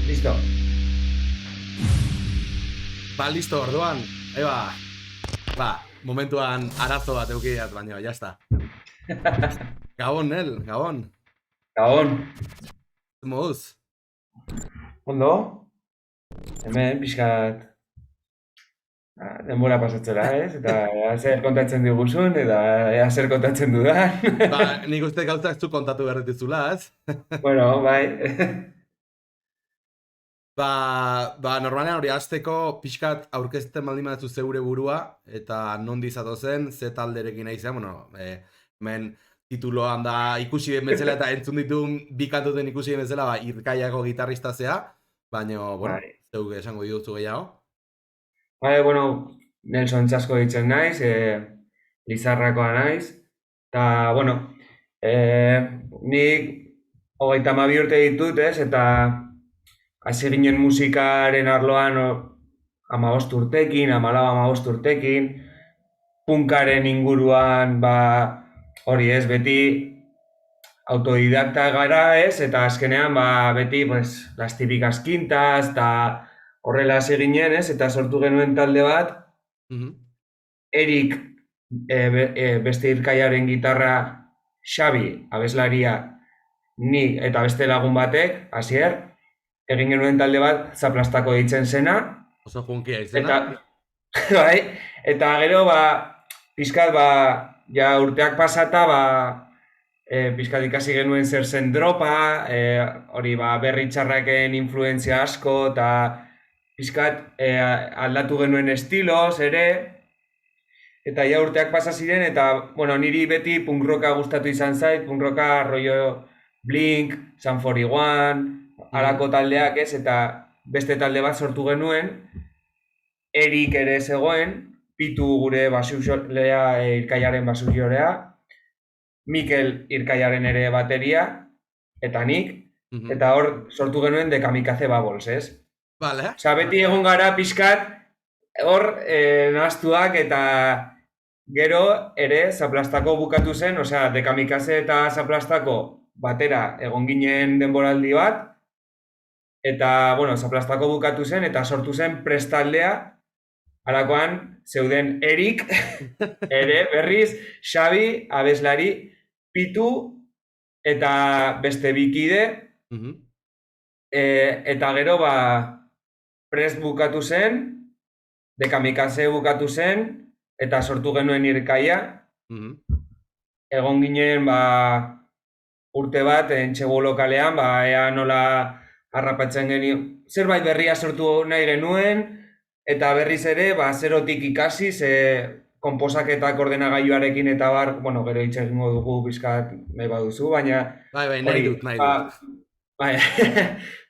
Listo. Listo, orduan. Momentuan arazo bat eukideat, baina, jazta. Gabon, Nel, Gabon. Gabon. Moduz? Ondo? Hemen, pixkat... denbora pasatzera, ez? Eta zer kontatzen diguzun, eta zer kontatzen dudan. Nik uste gauzak zu kontatu berretizula, ez? Bueno, bai. Normalean hori hasteko pixkat aurkezten baldin baduzu zeure burua, eta nondi zatozen, ze talderekin nahi zen, hemen tituloan da ikusi den bezala eta entzun ditun bi kantuten ikusi den bezala, Irkaiako gitarrista zea, baina, zeuk esango dituzu gehiago. Nelson Txasko ditzen naiz, Lizarrakoa naiz, eta, nik 32 urte ditut, ez, eta hasi ginen musikaren arloan 15 urtekin, 14 urtekin, punkaren inguruan, hori ez, beti autodidakta gara ez, eta azkenean, beti, pues, las típicas quintas, eta horrela ginen ez, eta sortu genuen talde bat, Erik, beste irkaiaren gitarra, Xabi, abeslaria, ni eta beste lagun batek, Asier, egin genuen talde bat, zaplastako ditzen zena. Oso junkia izena. Eta gero, pizkat, ja urteak pasata, pizkat ikasi genuen zer zen dropa, hori berri txarraken influentzia asko, eta pizkat aldatu genuen estiloz ere, eta ja urteak pasa ziren, eta, bueno, niri beti punk rocka gustatu izan zait, punk rocka rollo Blink, Sum 41, halako taldeak ez, eta beste talde bat sortu genuen, Erik ere zegoen, Pitu gure basulea, irkaiaren basulorea, Mikel irkaiaren ere bateria, eta nik, eta hor sortu genuen de Kamikaze Bubbles, ez? Vale. Osa, beti egon gara pixkat, hor nahaztuak eta gero ere Zaplastako bukatu zen, osea, de Kamikaze eta Zaplastako batera egon ginen denboraldi bat, eta, bueno, Zaplastako bukatu zen, eta sortu zen prestaldea, halakoan zeuden Erik, ere, berriz, Xabi, abeslari, Pitu, eta beste bikide, eta gero, prest bukatu zen, de Kamikaze bukatu zen, eta sortu genuen irkaia, egon ginen, urte bat, entxegu lokalean, ea nola harrapatzen genio, zerbait berria sortu nahi genuen, eta berriz ere, zerotik ikasi, ze konposaketak ordenagailuarekin eta bueno, gero hitz egingo dugu bizkat nahi baduzu, baina... Bai, nahi dut.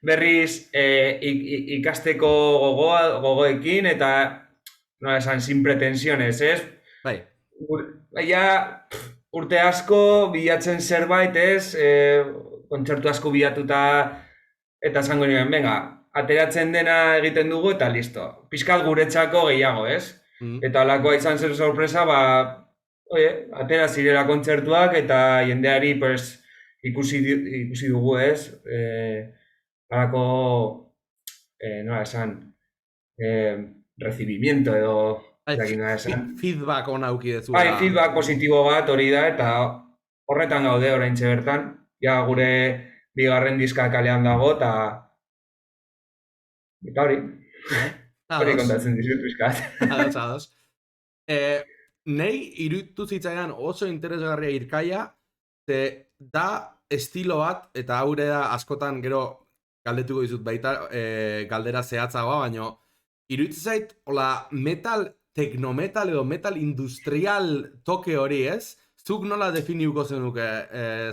Berriz ikasteko gogoekin eta, nola esan, sin pretensiones, ez? Bai. Baina, urte asko bilatzen zerbait, ez? Kontzertu asko bilatuta eta esango nioen, venga, ateratzen dena egiten dugu eta listo. Pizkat guretzako gehiago, ez? Eta alakoa izan zer sorpresa, atera zirela kontzertuak eta jendeari ikusi dugu, ez? Alako, nola esan, recibimiento edo... Feedback ona auki dezu. Bai, feedback positibo bat hori da, eta horretan gaude oraintxe bertan. Ja, gure bigarren diska kalean dago, eta hori. Hori kontatzen dizut, pizkat. Ados. Nei iruditu zitzaidan oso interesgarria irkaia, ze da estilo bat, eta haure da askotan gero galdetuko dizut baita galdera zehatzagoa, baina iruditu zait, hola, metal, teknometal edo metal industrial toke hori, ez? Zuk nola definiuko zenuke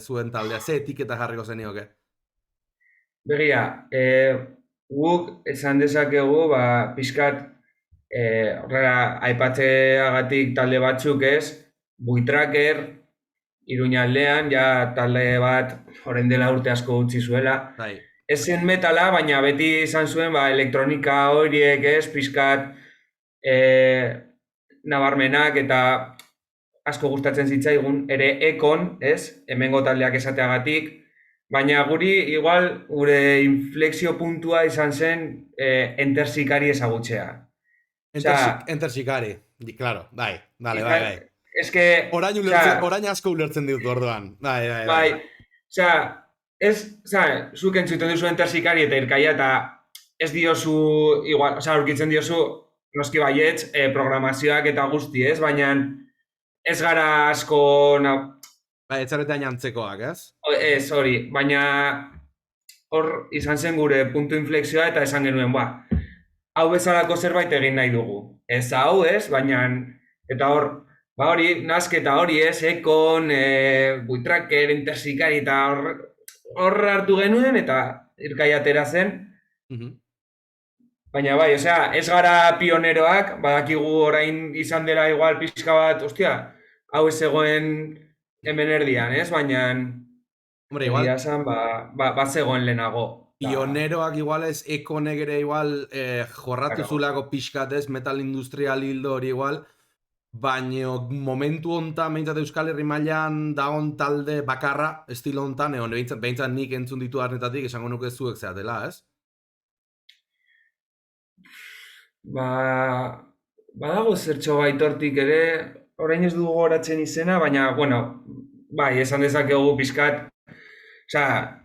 zuen taldea, ze etiketa jarriko zenioke? Begia, guk esan dezakegu, pizkat, horrela, aipatzeagatik talde batzuk ez, Buitraker, Iruñaldean, ja talde bat, orain dela urte asko utzi zuela. Ez zen metala, baina beti izan zuen, elektronika horiek ez, pizkat, nabarmenak eta asko gustatzen zitzaigun, ere ekon, ez, hemengo taldeak esateagatik, baina guri, igual, gure inflexio puntua izan zen Enter Shikari ezagutzea. Enter Shikari, claro, bai. Ez que... Orain asko ulertzen dut orduan. Bai. Zuk entzuten duzu Enter Shikari eta irkaia eta ez diozu, igual, aurkitzen diozu, noski baietz, programazioak eta guzti, ez? Baina ez gara asko... Bai, etzaretean jantzekoak, ez? Ez, hori, baina hor izan zen gure puntu inflexioa eta esan genuen, hau bezalako zerbait egin nahi dugu. Ez hau, ez? Baina, eta hor, hori, nasketa hori, ez? Ekon, Buitraker, Enter Shikari eta hor hartu genuen eta irkaia atera zen. Baina bai, ez gara pioneroak, badakigu orain izan dela igual pixka bat, ostia, hau ez zegoen hemen erdian, ez? Baina, egia esan, zegoen lehenago. Pioneroak igual ez, ekonek ere igual jorratu zulako pixkat ez, metal industrial hildo hori igual, baina momentu hontan, behintzat Euskal Herri mailan dagon talde bakarra, estilo hontan, egon, behintzat nik entzun ditu arnetatik, esango nuke zuek zeatela, ez? Ba, badago zertxo baitortik ere, orain ez dugu goratzen izena, baina, bueno, bai, esan dezakegu pixkat, osea,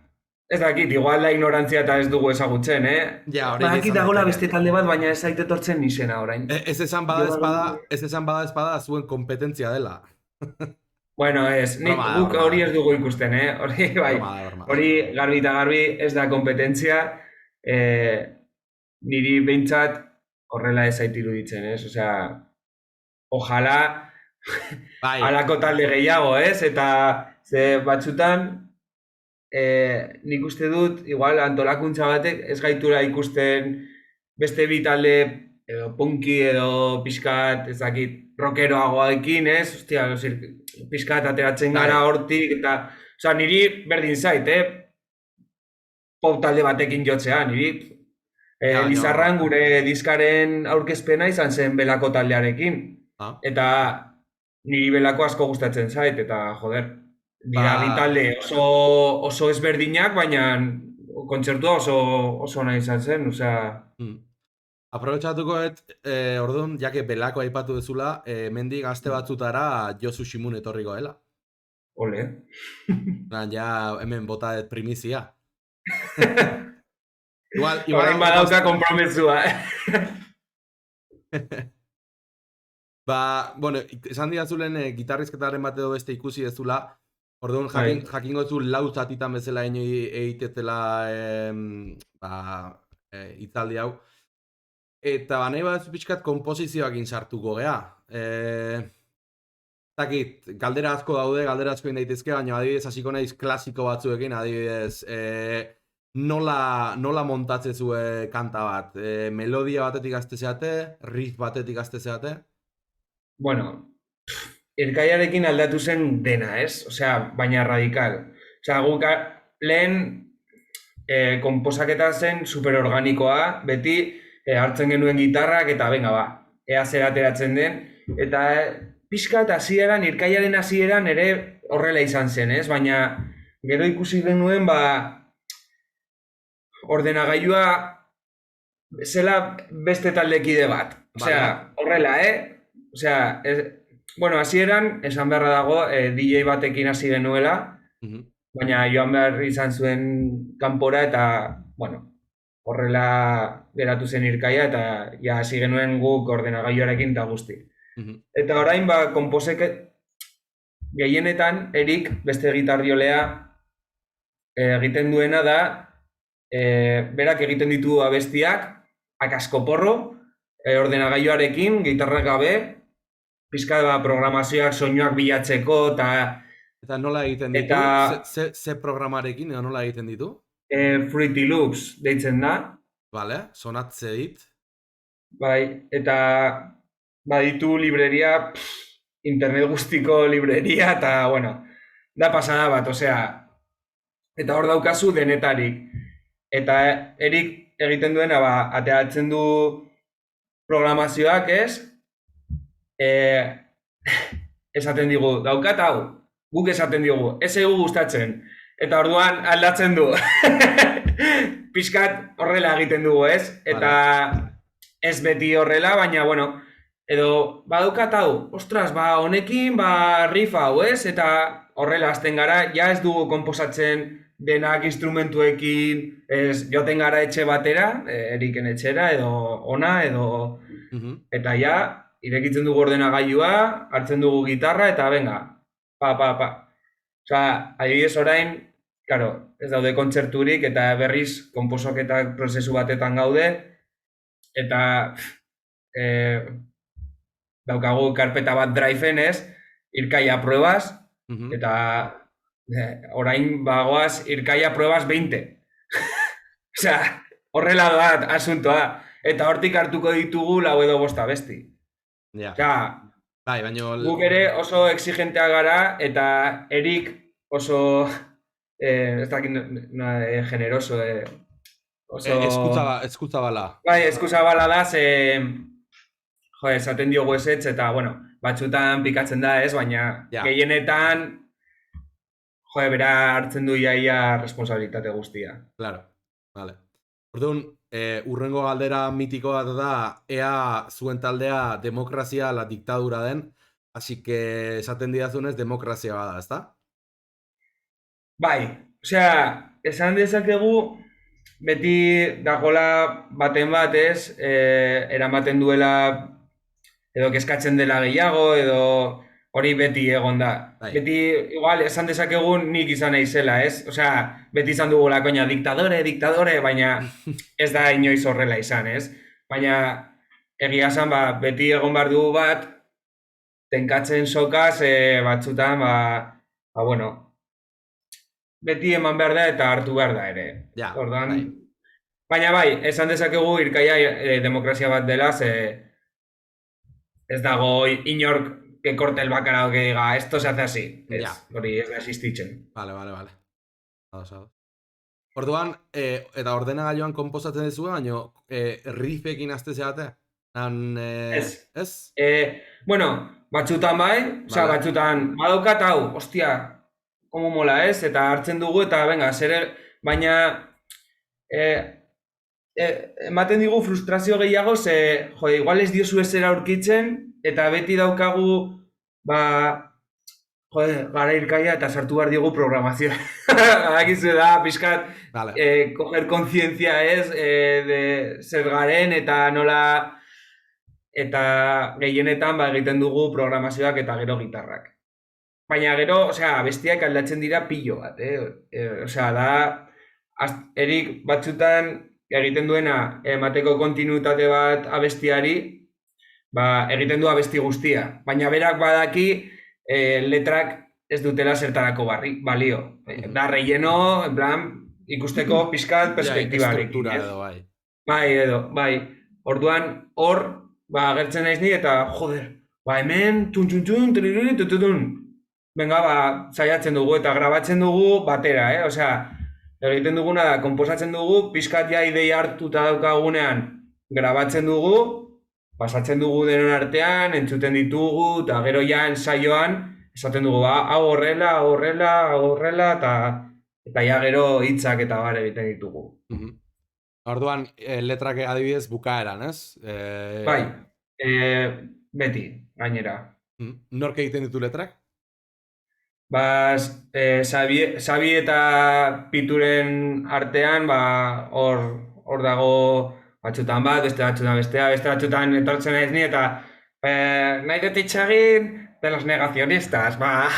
ez dakit, igual da ignorantzia eta ez dugu ezagutzen, Ja, hori Badakit izan dagoela daiteke. beste talde bat, baina ez zait etortzen izena orain. Ez esan bada espada zuen kompetentzia dela. Bueno, Broma da, guk broma hori da. ez dugu ikusten, hori, bai, Broma da, broma da. hori garbi eta garbi ez da kompetentzia, niri behintzat horrela ez zait iruditzen, Osea, ojalá Bai, halako talde gehiago, Eta ze batzutan, nik uste dut, igual antolakuntza batek ez gaitura ikusten beste bi talde edo punki edo pixkat, ez dakit, rockeroagoekin, Ostia, pixkat ateratzen gara Bai. hortik, eta, osea, niri berdin zait, pop talde batekin jotzea, niri Ja, Lizarran baina... gure diskaren aurkezpena izan zen belako taldearekin. Ah. Eta niri belako asko gustatzen zait, eta joder, dira bi Ba, talde oso ezberdinak, baina kontzertua oso nahi izan zen, osea... Aprobetxatuko orduan, jake belako aipatu dezula, mendik gazte batzutara Josu Shimun etorriko dela. Ole. Ja, hemen bota primizia. Orain badauka konpromesua, Ba, bueno, esan diazulen gitarrizketaren bat edo beste ikusi dezula, orduan jakingo zu lau zatitan bezala egitetela hitzaldi hau. Eta nahi bat pixkat komposizioakin sartuko gea. Takit, galdera asko daude, galdera asko daitezke, baina adibidez hasiko naiz klasiko batzuekin, adibidez, nola montatzezue kanta bat? Melodia batetik aztezeate, riff batetik aztezeate? Bueno, Irkaiarekin aldatu zen dena, Osea, baina radikal. Osea, guk lehen konposaketa zen superorganikoa, beti hartzen genuen gitarrak eta venga ba, ea zer ateratzen den. Eta pixkat hasieran, Irkaiaren hasieran ere horrela izan zen, Baina gero ikusi genuen ba ordenagailua zela beste taldekide bat. Osea, horrela, Osea, bueno, hasieran esan beharra dago DJ batekin hasi genuela, baina joan behar izan zuen kanpora eta, bueno, horrela geratu zen Irkaia eta ja hasi genuen guk ordenagailuarekin eta guzti. Eta orain, ba, konposek gehienetan, Erik, beste gitarriolea egiten duena da, berak egiten ditu abestiak, akaskoporro, ordenagailuarekin, gitarrak gabe, pizka da programazioak, soinuak bilatzeko, eta nola egiten ditu? Ze programarekin edo nola egiten ditu? Fruity Loops deitzen da. Vale, sonatze dit. Bai, eta baditu libreria, internet guztiko libreria, eta, bueno, da pasada bat, osea, eta hor daukazu denetarik. Eta Erik egiten duena, ba, ateratzen du programazioak, esaten digu, daukat hau, guk esaten digu, ez egu gustatzen. Eta orduan aldatzen du. Pixkat horrela egiten dugu, Eta ez beti horrela, baina, bueno, edo badaukat hau, ostras, ba, honekin, ba, riff hau, Eta horrela hasten gara, ja ez dugu konposatzen denak instrumentuekin, joten gara etxe batera, Eriken etxera, edo ona, edo... Eta ja, irekitzen dugu ordenagailua, hartzen dugu gitarra, eta venga, pa. Osea, adibidez orain, claro, ez daude kontzerturik, eta berriz konposaketak prozesu batetan gaude, eta daukagu karpeta bat driven, Irkaia pruebas, eta orain bagoaz Irkaia pruebas 20. Osea, horrela da asuntoa. Eta hortik hartuko ditugu 4 edo 5 abesti. Osea, bai, baina... Guk ere oso exigentea gara, eta Erik oso, ez dakit, generoso, oso... Eskutza bala. Bai, eskutza bala da, ze... jo, esaten diogu ezetz, eta, bueno, batzutan pikatzen da, ez, baina Ja, gehienetan, jo, bera hartzen du iaia responsabilitate guztia. claro. Vale. Orduan, urrengo galdera mitiko bat da, ea zuen taldea demokrazia la diktadura den, así que esaten didazunez demokrazia bada, ezta? Bai, osea, esan dezakegu, beti dagola baten bat, ez, eramaten duela, edo kezkatzen dela gehiago, edo hori beti egon da. Bai. Beti, igual, esan dezakegun nik izan naizela, ez? Osea, beti izan dugula, koina, diktadore, diktadore, baina ez da inoiz horrela izan, ez? Baina, egia esan, ba, beti egon behar dugu bat, tenkatzen sokaz, batzutan, bueno, beti eman behar da eta hartu behar da ere. Ja, Ordan, bai. baina bai, esan dezakegu irkaia demokrazia bat dela, ze ez dago inork que corte el bacalao que diga, esto se hace así. Ez, Ja. hori ez da existitzen. Vale. Ados. Orduan, eta ordenagailuan konposatzen duzu, baina riffekin azte zeate? Ez. Ez? Bueno, batzutan bai, osea, Vale. batzutan badaukat hau, ostia, como mola, ez? Eta hartzen dugu, eta venga, baina ematen digu frustrazio gehiago, ze, jode, igual ez diozu ezera aurkitzen, eta beti daukagu, ba, jode, gara irkaia eta sartu behar digu programazioa. Badakizu da, pixkat, Vale. coger kontzientzia ez, de zer garen, eta nola, eta gehienetan ba, egiten dugu programazioak eta gero gitarrak. Baina gero, osea, bestiak aldatzen dira pilo bat, osea, da, erik batzutan egiten duena emateko kontinuitate bat abestiari, ba, egiten du abesti guztia. Baina berak badaki letrak ez dutela zertarako balio. Da, relleno, en plan, ikusteko pixkat perspektibarekin. Estruktura edo, bai. Bai. Orduan, hor, ba, agertzen naiz ni eta, joder, ba, hemen, tututun. Venga, ba, saiatzen dugu eta grabatzen dugu batera, Osea, egiten duguna da, konposatzen dugu, pixkat ja ideia hartuta daukagunean grabatzen dugu, pasatzen dugu denon artean, entzuten ditugu, eta gero ja ensaioan, esaten dugu, ba, hau horrela, eta ja gero hitzak eta bar egiten ditugu. Orduan, letrak adibidez bukaeran, ez? Bai, beti, gainera. Nork egiten ditu letrak? Ba, Xabi eta Pituren artean, ba, hor dago batzutan bat, beste batzutan etortzen naiz ni, eta nahi dut itxagin de los negacionistas, ba.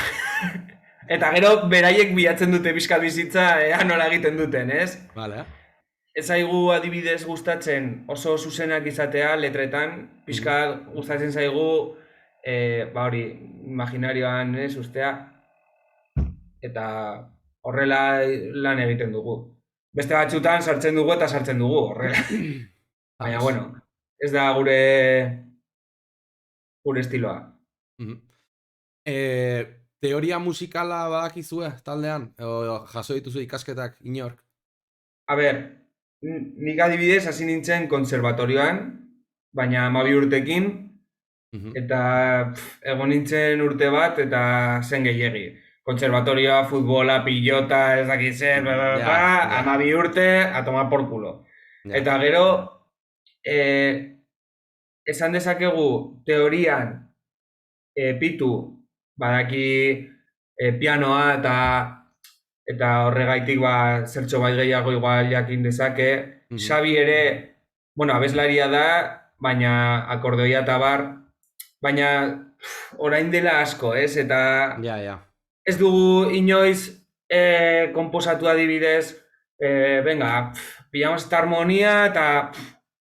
Eta gero beraiek bilatzen dute pixkat bizitza, ea nola egiten duten, ez? Vale. Ez zaigu adibidez gustatzen oso zuzenak izatea letretan, pixkat gustatzen zaigu, ba hori, imaginarioan, ez, ustea, eta horrela lan egiten dugu. Beste batzutan sartzen dugu eta sartzen dugu, horrela. Baina, bueno, ez da gure estiloa. Teoria musikala badakizue taldean? O jaso dituzu ikasketak inork? A ber, nik adibidez hasi nintzen kontserbatorioan, baina 12 urtekin, eta egon nintzen urte bat eta zen gehiegi. Kontserbatorioa, futbola, pilota, ez dakit zer, 12 urte, a tomar por culo. Eta gero, esan dezakegu teorian Pitu badaki pianoa eta horregaitik ba zertxo bai gehiago igual jakin dezake. Xabi ere, bueno, abeslaria da, baina akordeoia eta bar, baina orain dela asko, ez? Eta ez dugu inoiz konposatu adibidez, venga, pillamos esta armonia eta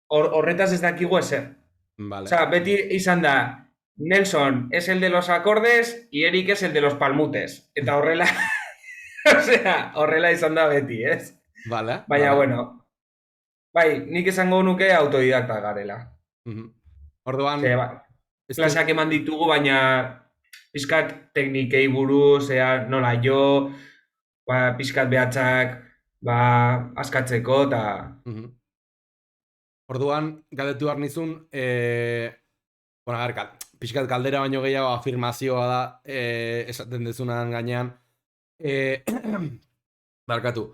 horretaz ez dakigu ezer. Vale. O sea, beti izan da, Nelson es el de los acordes y Eric es el de los palmutes. Eta horrela, o sea, horrela izan da beti, ez? Vale. Baina, bueno, bai, nik esango nuke autodidakta garela. Orduan... Klaseak eman ditugu, baina pixkat teknikei buruz, nola jo, pixkat behatzak, askatzeko, eta... Orduan, galdetu behar nizun, Bueno, pixkat galdera baino gehiago afirmazioa da, esaten dezunan gainean. Barkatu.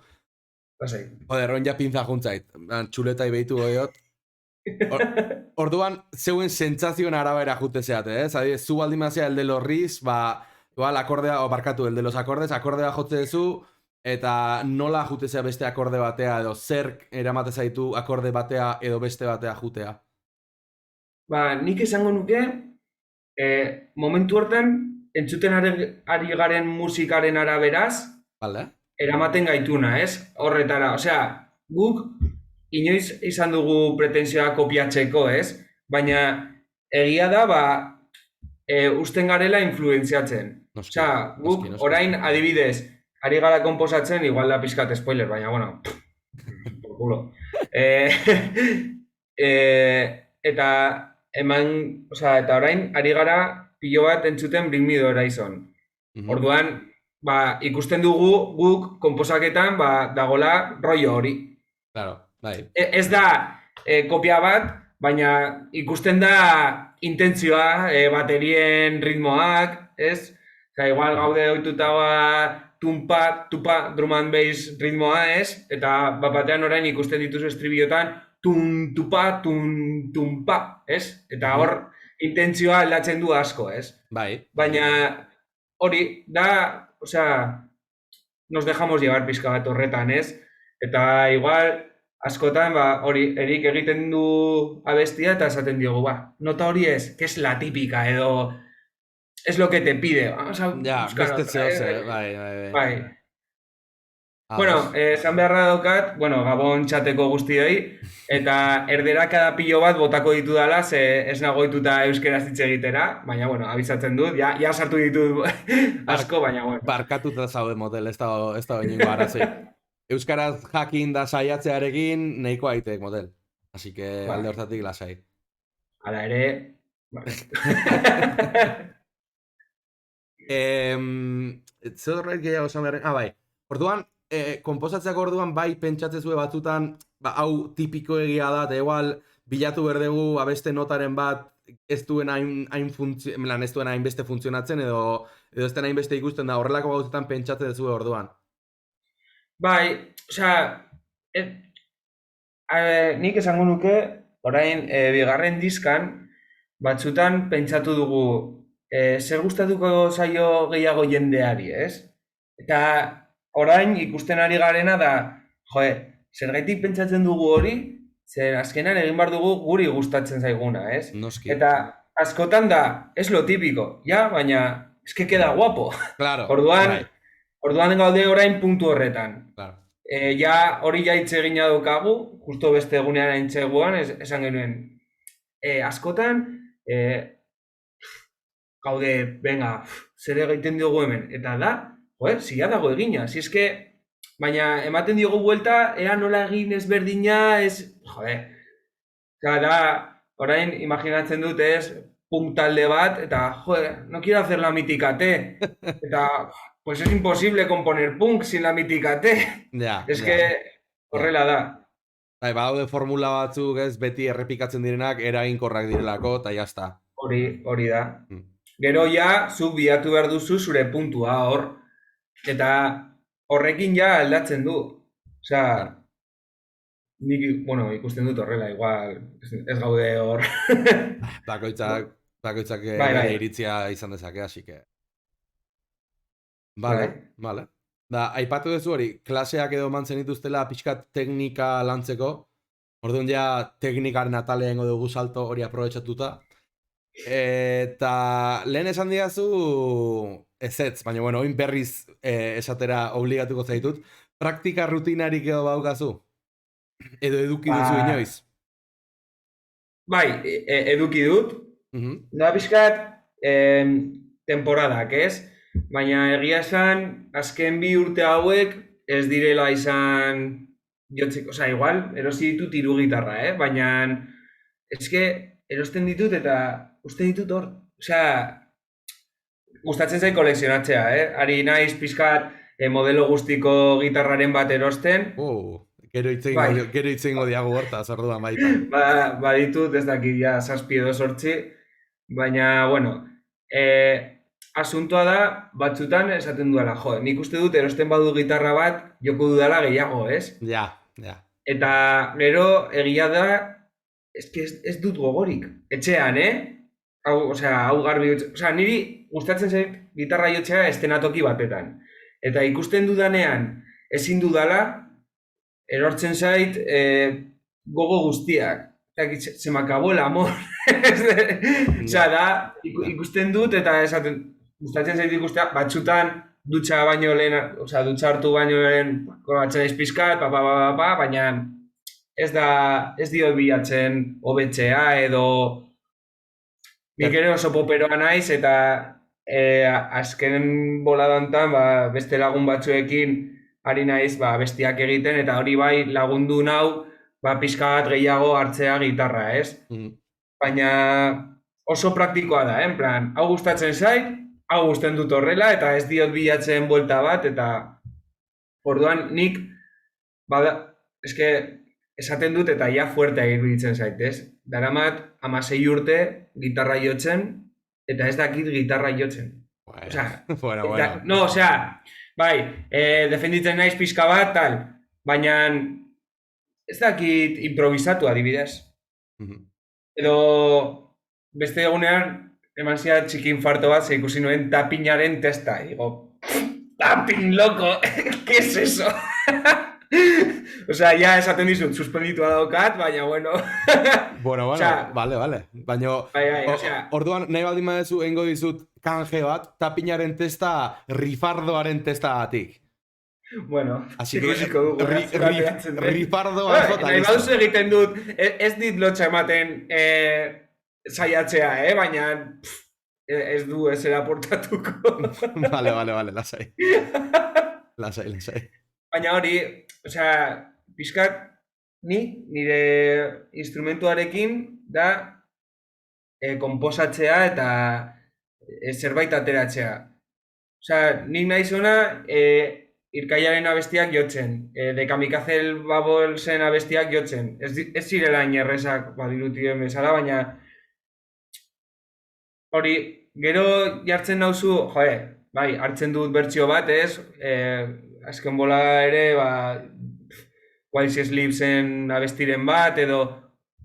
Lasai. Joder, oin ja pinza juntzait. Txuleta ibeitu goiot. Orduan, zeuen sentsazioen arabera jute zeate, zu baldin mazia el de los riz, igual akordea, o barkatu, el de los akordes, akordea jotze duzu, eta nola jute zea beste akorde batea, edo zer eramate zaitu akorde batea edo beste batea jutea. Nik esango nuke, momentu hortan, entzuten ari garen musikaren araberaz, Vale? eramaten gaituna, ez? Horretara, osea, guk inoiz izan dugu pretensioa kopiatzeko, ez? Baina egia da, usten garela influenziatzen. Noski, Osea, guk noski. orain adibidez, ari gara komposatzen, igual da pizkat spoiler, baina, bueno, por culo. Eta eta orain ari gara pilo bat entzuten Bring Me the Horizon. Orduan, ikusten dugu guk konposaketan dagola rollo hori. Claro, bai. Ez da kopia bat, baina ikusten da intentzioa, baterien ritmoak, ez? Eta igual gaude ohituta tumpa, tupa, drum and bass ritmoa, ez? Eta batean orain ikusten dituzu estribiotan tun, tupa, tun, tumpa, ez? Eta hor intentzioa aldatzen du asko, ez? Bai. Baina hori da, osea, nos dejamos llevar pizka bat horretan, ez? Eta igual, askotan, hori, Erik egiten du abestia eta esaten diogu, nota hori ez, que es la típica, edo, es lo que te pide. Vamos a buscar beste otra, zehose, bai. Bai. Bueno, esan beharra daukat, Gabon txateko guztioi, eta erderakada pilo bat botako ditu dala, ze ez nagoituta euskeraz hitz egitera, baina, abizatzen dut, ja sartu ditut asko, baina, Barkatuta zaude motel, ez da oinengo arazoi. Euskaraz jakin da saiatzearekin nahiko aitek motel. Así que alde hortatik lasai. Hala ere... Zer horreit gehiago esan beharren... bai. Orduan, konposatzeak orduan bai pentsatzezue batzutan, hau tipiko egia da, eta igual bilatu berdegu abeste notaren bat ez duen hainbeste funtzionatzen, edo ez den hainbeste ikusten da, horrelako gauzetan pentsatzen dezue orduan. Bai, osea, nik esango nuke, orain, bigarren diskan, batzutan pentsatu dugu, zer gustatuko zaio gehiago jendeari, ez? Eta orain ikusten ari garena da, zergaitik pentsatzen dugu hori, zer azkenan egin behar dugu guri gustatzen zaiguna, ez? Noski. Eta askotan da, es lo típico, ja, baina, eske queda guapo. Claro, Orduan gaude orain puntu horretan. Claro. Hori hitz egina daukagu, justo beste egunean aintzeguan, esan genuen, askotan, gaude, venga, zer egiten diogu hemen, eta da, zia dago egina, zizke, baina ematen diogu buelta, ea nola egin ezberdina, da, orain, imaginatzen dut ez, punk talde bat, eta, no quiero hacer la mítica T, eta, pues es imposible componer punk sin la mítica T. Es que horrela da. Badaude formula batzuk ez beti errepikatzen direnak eraginkorrak direlako, eta jazta. Hori da. Gero zuk bilatu behar duzu zure puntua hor. Eta horrekin aldatzen du. Osea, nik, ikusten dut horrela, igual, ez gaude hor. Bakoitzak iritzia izan dezake, así que... Vale. Da, aipatu duzu hori, klaseak edo mantzen dituztela pixkat teknika lantzeko. Orduan teknikaren atalean dugu salto hori aprobetxatuta. Eta lehen esan diazu ezetz, baina oin berriz esatera obligatuko zaitut. Praktika rutinarik edo baukazu? Edo eduki duzu inoiz? Bai, eduki dut. Da pixkat temporadak, ez? Baina egia esan, azken 2 urte hauek ez direla izan jotzeko, igual, erosi ditut 3 gitarra, baina eske erosten ditut eta uste ditut hor. Gustatzen zait kolekzionatzea, Ari naiz pizkat modelo guztiko gitarraren bat erosten. Gero itzengo diago hortaz, orduan baita. Baditut ez dakit 7 edo 8, Baina, bueno, asuntoa da, batzutan esaten duela, jo, nik uste dut erosten badu gitarra bat, joko dudala gehiago, ez? Ja, ja. Eta gero, egia da, ez dut gogorik. Etxean, Hau, hau garbi dut. Niri gustatzen zait gitarra jotzea estenatoki batetan. Eta ikusten dudanean, ezin dudala, erortzen zait gogo guztiak. Se me acabó el amor. Da, ikusten dut eta esaten, gustatzen zait ikustea, batzutan dutxa baino lehen, dutxa hartu baino lehen, batzen naiz pizkat, baina ez dio bilatzen hobetzea edo nik ere oso poperoa naiz eta azken boladantan beste lagun batzuekin ari naiz bestiak egiten eta hori bai lagundu nau pixka bat gehiago hartzea gitarra, ez? Baina oso praktikoa da, en plan, hau gustatzen zait, hau gusten dut horrela eta ez diot bilatzen buelta bat eta orduan nik esaten dut eta ja fuertea iruditzen zait, ez? Daramat 16 urte gitarra jotzen eta ez dakit gitarra jotzen. Bueno. No, bai, defenditzen naiz pixka bat, tal, baina ez dakit improvisatu adibidez. Edo beste egunean eman zia txiki infarto bat ze ikusi nuen tappingaren testa. Digo, tapping, loco, ¿qué es eso? Ya esaten dizut, suspenditua daukat, baina bueno. Bueno, vale. Baina, orduan nahi baldin badezu egingo dizut kanje bat, tappingaren testa rifardoaren testa batik. Bueno, ikusiko dugu. Rifardo bat jota. Nahi baduzu egiten dut, ez dit lotxa ematen saiatzea, baina ez du ez eraportatuko. Vale, lasai. Lasai. Baina hori, pixkat, nire instrumentuarekin da konposatzea eta zerbait ateratzea. Nik nahi zona Irkaiaren abestiak jotzen, de Kamikaze Babolsen abestiak jotzen. Ez zirela inerrezak badirutien bezala, baina hori, gero jartzen nauzu, bai, hartzen dut bertsio bat, ez? Azken bola ere, While She Sleepsen abestiren bat, edo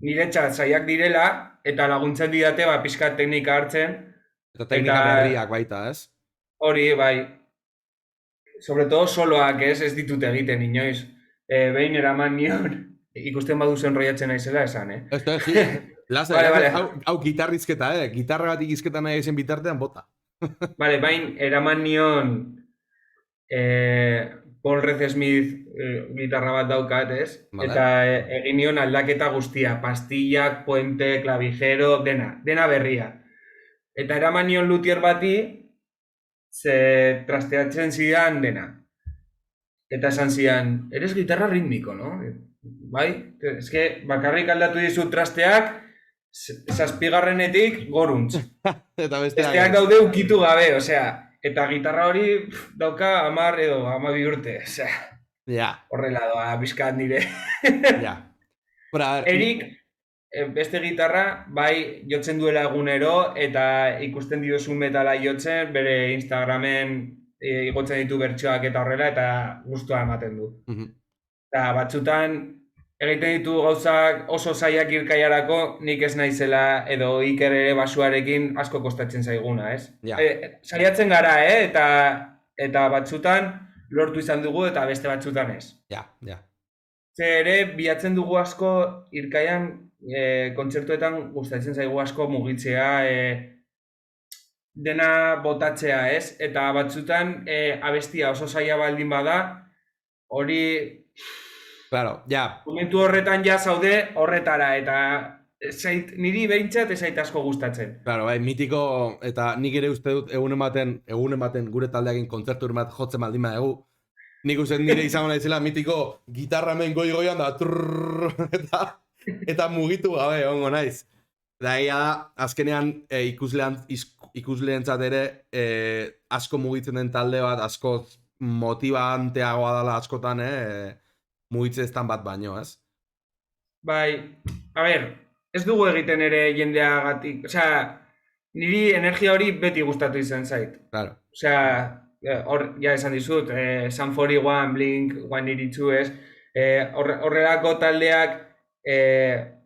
niretzat zaiak direla, eta laguntzen didate, pixka teknika hartzen. Eta teknika berriak baita, ez? Hori, bai. Sobre todo soloak ez ditut egiten inoiz. Behin eraman nion, ikusten baduzen roiatzen naizela esan, Hau gitarrizketa, gitarra bat ikizketa nahi ezen bitartean bota. Behin eraman nion Paul Reed Smith gitarra bat daukat, ez? Eta egin nion aldaketa guztia, pastillak, puente, clavijero, dena berria. Eta eraman nion luthier bati, ze trasteatzen zidan dena. Eta esan zidan, eres gitarra ritmiko, no? Bai? Bakarrik aldatu dizut trasteak, zazpigarrenetik goruntz. Besteak daude ukitu gabe, eta gitarra hori dauka 10 edo 12 urte, horrela doa, bizkat nire. Erik, beste gitarra, bai, jotzen duela egunero, eta ikusten diozun metala jotzen, bere Instagramen igotzen ditu bertsoak eta horrela, eta gustua ematen du. Eta batzutan, egiten ditu gauzak oso zailak irkaiarako, nik ez naizela, edo Iker ere basuarekin asko kostatzen zaiguna, ez? Saiatzen gara, eta batzutan lortu izan dugu, eta beste batzutan ez. Ze ere, bilatzen dugu asko irkaian, kontzertuetan gustatzen zaigu asko mugitzea, dena botatzea, ez? Eta batzutan abestia oso zaila baldin bada, hori momentu horretan zaude horretara, eta niri behintzat ez zait asko gustatzen. Mitiko, eta nik ere uste dut egun ematen gure taldeakin kontzertu bat jotzen baldin badegu, nik uste nire izango naizela mitiko gitarra hemen goi-goian da, eta mugitu gabe, ongo naiz. Da, azkenean ikusleentzat ere asko mugitzen den talde bat, asko motibanteagoa dela askotan, mugitzetan bat baino, ez? Bai, ez dugu egiten ere jendeagatik, niri energia hori beti gustatu izan zait. Claro. Osea, hor, ja esan dizut, Sum 41, Blink, 182, ez? Horrelako taldeak,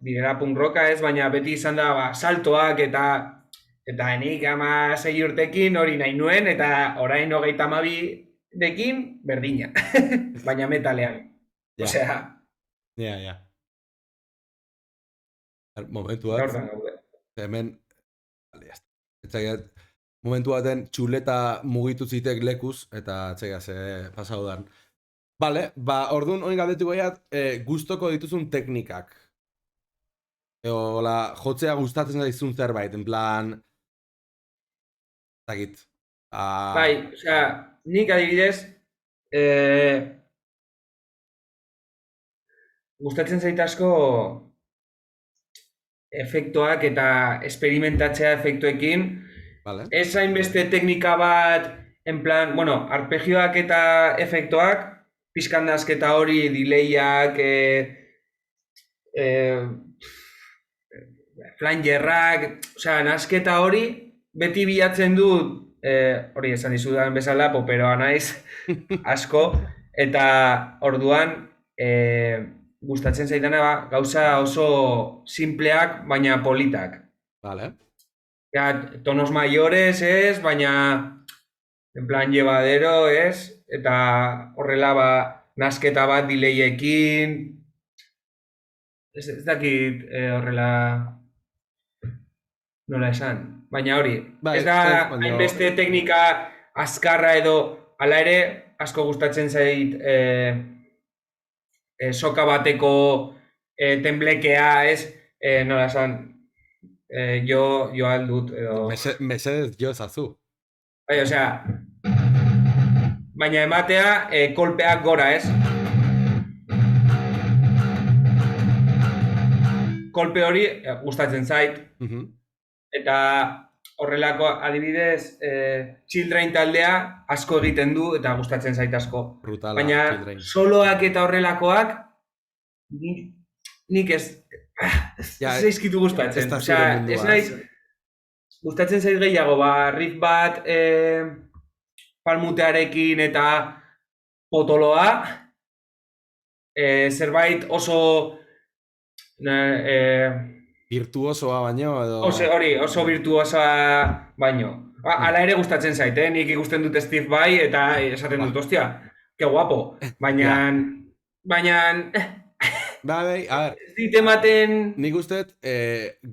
bidera punk rocka ez, baina beti izan da, ba, saltoak eta nik 16 urtekin hori nahi nuen, eta orain 32 dekin berdina. Baina metalean. Ja. Osea, Ja. Momentu bat, gaur da gaude. hemen, vale, ya está. Etzaiat, momentu baten txuleta mugitu zitek lekuz, eta txega, ze pasau dan. Vale, ba, orduan hori galdetu gaiat, gustoko dituzun teknikak. Ola, jotzea gustatzen zaizun zerbait, en plan... Zakit. Bai, osea, nik adibidez, gustatzen zait asko efektuak eta esperimentatzea efektuekin. Vale. Ez hainbeste teknika bat, en plan, bueno, arpegioak eta efektuak, pizkandazketa hori, delayak, flangerrak, osea, nasketa hori, beti bilatzen dut, hori esan dizudan bezala, poperoa naiz, asko, eta orduan, gustatzen zaidana gauza oso simpleak, baina politak. Vale. Ja, tonos mayores ez, baina en plan llevadero ez, eta horrela ba, nasketa bat delayekin, ez dakit horrela nola esan, baina hori, Bai, ez da baina- hainbeste teknika azkarra edo, hala ere, asko gustatzen zait soka bateko tenblekea ez, nola esan, jo aldut edo... Mesedez jo ezazu. Bai, osea, baina ematea kolpeak gora, ez? Kolpe hori gustatzen zait, eta horrelako adibidez, Children taldea asko egiten du eta gustatzen zait asko. Brutala, Baina Children. soloak eta horrelakoak, nik ez zaizkitu gustatzen. ez da Osea, zure mundua, ez naiz, gustatzen zait gehiago, ba, riff bat palmutearekin eta potoloa, zerbait oso Virtuosoa baino, edo... oso virtuosa baino. Hala ere gustatzen zait, nik ikusten dut Steve bai, eta esaten dut, ostia, que guapo. Baina, Bai, a ber, ez dit ematen... nik usteet,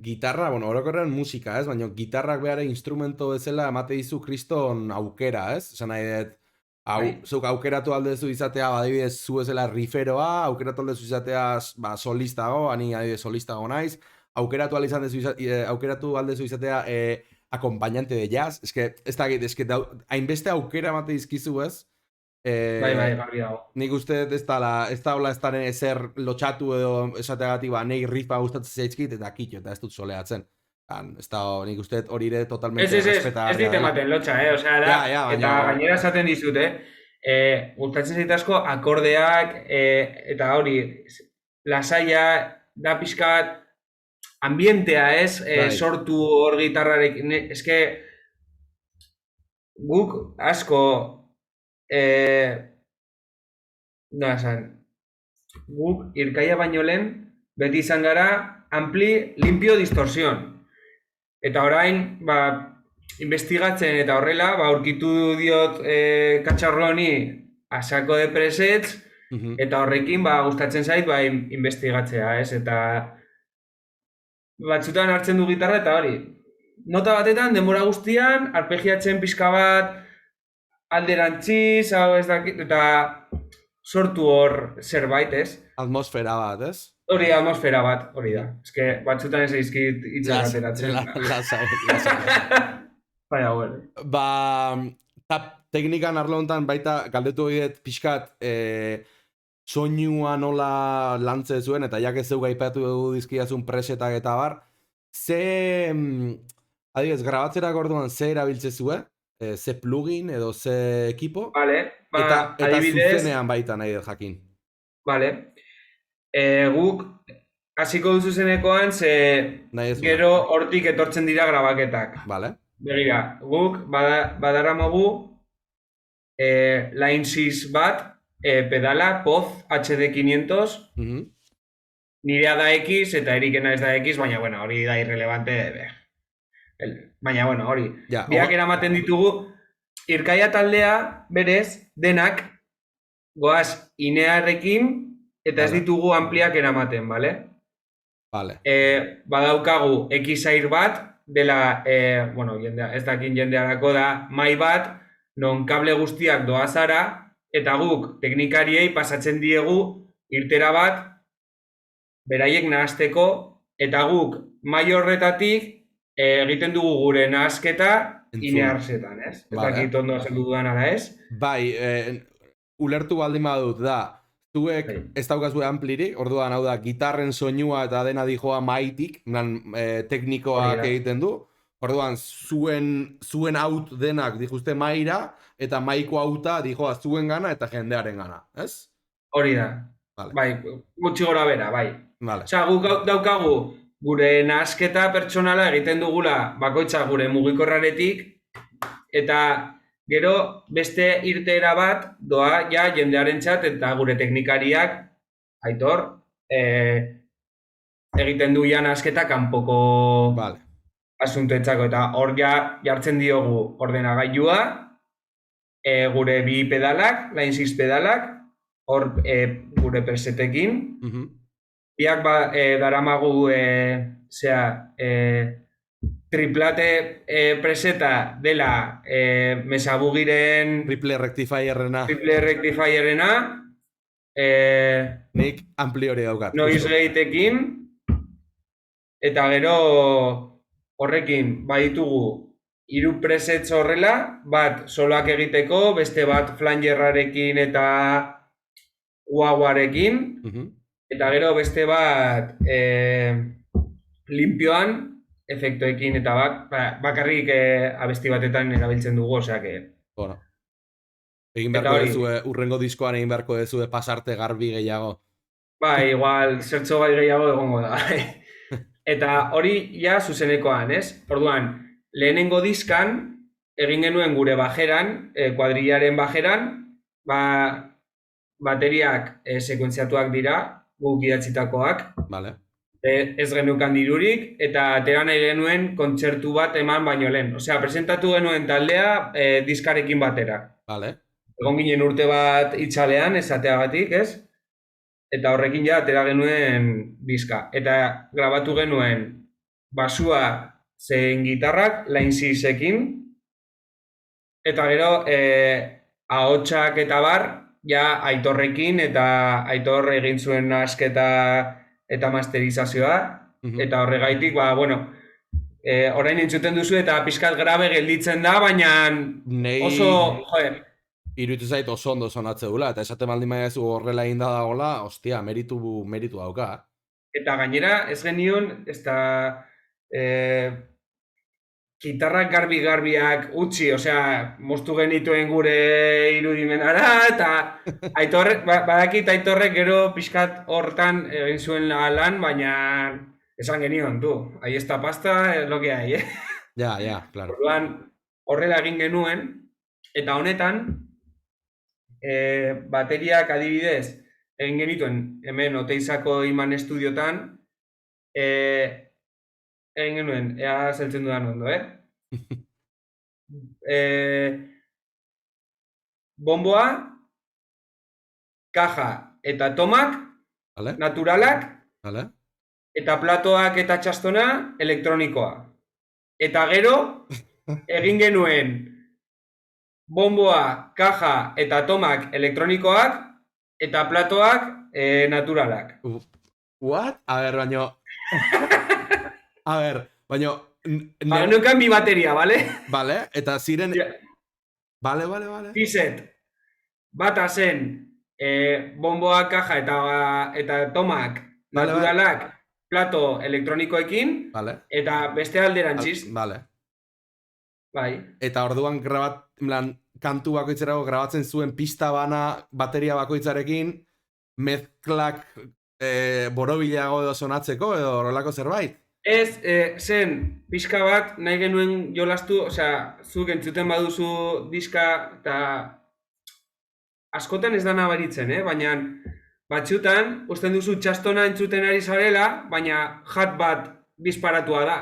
gitarra, bueno, orokorrean musika, ez? Baina gitarrak behar instrumento bezala emate dizu kriston aukera, ez? Esan nahi dut, zuk aukeratu aldezu izatea, adibidez, zu ezela riferoa, aukeratu aldezu izatea, ba, solistago, ani adibidez solistago naiz, aukeratu aldezu izatea acompañante de jazz, ez da, hainbeste aukera emate dizkizu, ez? Bai, garbi dago. Nik uste ez da hola ez da ezer lotxatu edo esateagatik, ba, nahi rifa gustatzen zaizkit eta kitxo, eta ez dut soleatzen. Ez da, nik uste hori ere totalmente ez dit ematen lotxa, osea, da, eta gainera esaten dizut, gustatzen zait asko akordeak, eta hori, lasaia, da pixkat, ambientea, ez, sortu hor gitarrarekin, eske, guk asko, nola esan, guk irkaia baino lehen, beti izan gara, ampli, limpio, distorsión. Eta orain, ba, investigatzen eta horrela, ba, aurkitu diot katxarro honi asako de presets, eta horrekin, ba, gustatzen zait, ba, investigatzea, ez? Eta batzutan hartzen du gitarra eta hori. Nota batetan, denbora guztian, arpegiatzen pixka bat, alderantziz, hau ez dakit, eta sortu hor zerbait, ez? Atmosfera bat, ez? Hori atmosfera bat, hori da. Eske, batzutan ez eizkit hitzen ateratzen. Lasai. Baina, bueno. Ba, teknikan arlo honetan baita galdetu horiet pixkat soinua nola lantze zuen, eta jak ez zeu gaipatu dizkiazun presetak eta bar, adibidez, grabatzerak orduan ze erabiltze zuen? Ze plugin edo ze ekipo? Vale, ba, eta zuzenean baita nahi dut jakin. Vale. Guk hasiko duzu zenekoan, ze Nahi ez gero hortik etortzen dira grabaketak. Vale. Begira, guk badaramagu Line 6 bat, pedala, Poz HD500, Mhm. nirea da X eta erikena ez da X, baina bueno, hori da irrelevante. Baina bueno, hori. Ja, Biak eramaten ditugu, Irkaia taldea, berez, denak, goaz inearekin, eta ez Vale. ditugu ampliak eramaten, bale? Vale. Badaukagu X-Air bat, dela, bueno, ez dakin jendearako da, mai bat, non kable guztiak doazara, eta guk teknikariei pasatzen diegu irtera bat, beraiek nahasteko, eta guk mai horretatik egiten dugu gure nahasketa Entzun. inearzetan, ez? Ez Vale. dakit ondo zeldu dudan ala ez? Bai, ulertu baldin badut, da, zuek Bai. ez daukazue amplirik, orduan, hau da, gitarren soinua eta dena dijoa maitik, teknikoak Hori da. egiten du, orduan, zuen out denak dijuzte maira, eta maiko auta dijoa zuen gana eta jendearen gana, ez? Hori da. Vale. Bai, gutxi gora bera, bai. Vale. Osea, guk daukagu gure nahasketa pertsonala egiten dugula bakoitza gure mugikorraretik, eta gero beste irteera bat doa ja jendearentzat eta gure teknikariak, Aitor, egiten du ja nahasketa kanpoko Vale. asuntoetzako, eta hor ja jartzen diogu ordenagailua, gure bi pedalak, Line 6 pedalak, hor gure presetekin, Mhm. biak daramagu triplate preseta dela mesabugiren Triple rectifierrena. triple rectifierena, Nik ampli hori daukat. noise gateekin, eta gero horrekin baditugu hiru presets horrela, bat soloak egiteko, beste bat flangerrarekin eta guaguarekin, Mhm. eta gero beste bat limpioan, efektoekin eta bakarrik abesti batetan erabiltzen dugu, osea que... Bueno. Egin Eta beharko hori. dezue, urrengo diskoan egin beharko dezue pasarte garbi gehiago. Bai, igual, zertxo bai gehiago egongo da. Eta hori ja zuzenekoan, ez? Orduan, lehenengo diskan, egin genuen gure bajeran, kuadrillaren bajeran, bateriak sekuentziatuak dira, guk idatzitakoak, Vale. ez genukan dirurik, eta atera nahi genuen kontzertu bat eman baino lehen. Osea, presentatu genuen taldea diskarekin batera. Vale. Egon ginen urte bat itxalean, esateagatik, ez? Eta horrekin ja atera genuen diska. Eta grabatu genuen basua zein gitarrak, Line 6ekin, eta gero ahotsak eta bar, ja Aitorrekin, eta Aitor egin zuen nahasketa eta masterizazioa, eta horregaitik, bueno, orain entzuten duzu eta pixkat grabe gelditzen da, baina oso, joder, iruditu zait oso ondo sonatze dula, eta esate baldin baiazu horrela egin da dagoela, ostia, meritu dauka. Eta gainera, ez genion, ez da gitarrak garbiak utzi, osea, moztu genituen gure irudimenara, eta badakit Aitorrek gero pixkat hortan egin zuen lan, baina esan genion, du, ahí esta pasta, es lo que hay, Ja, claro. Orduan, horrela egin genuen, eta honetan, bateriak adibidez, egin genituen, hemen Oteizako Iman Estudiotan, egin genuen, ea zeltzen dudan ondo, bomboa, kaja eta tomak, Vale. naturalak, Vale. eta platoak eta txastona, elektronikoa. Eta gero, egin genuen bomboa, kaja eta tomak elektronikoak, eta platoak naturalak. What? A ver, baino... A ver, baino... Nukan bi bateria, bale? Vale, eta ziren... Vale. Piset, bata zen bomboa, kaja eta tomak naturalak plato elektronikoekin, vale. eta beste alderantziz. Vale. Bai. Eta orduan kantu bakoitzerako grabatzen zuen pista bana bateria bakoitzarekin, mezklak borobilago edo sonatzeko edo horrelako zerbait? Ez, zen, pixka bat nahi genuen jolastu, osea, zuk entzuten baduzu diska eta askotan ez da nabaritzen, baina batzutan, usten duzu txastona entzuten ari zarela, baina hat bat disparatua da.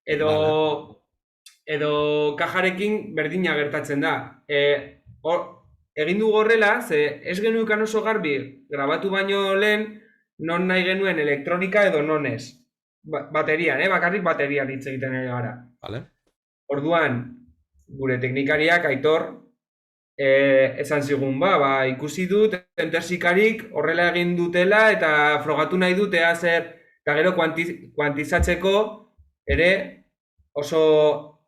Edo kajarekin berdina gertatzen da. Egin dugu horrela, ze ez genukan oso garbi grabatu baino lehen, non nahi genuen elektronika edo non ez. Baterian, bakarrik baterian hitz egiten ari gara. Vale. Orduan, gure teknikariak, Aitor, esan zigun, ikusi dut, entersikarik horrela egin dutela eta frogatu nahi dut ea zer, eta gero kuantizatzeko ere oso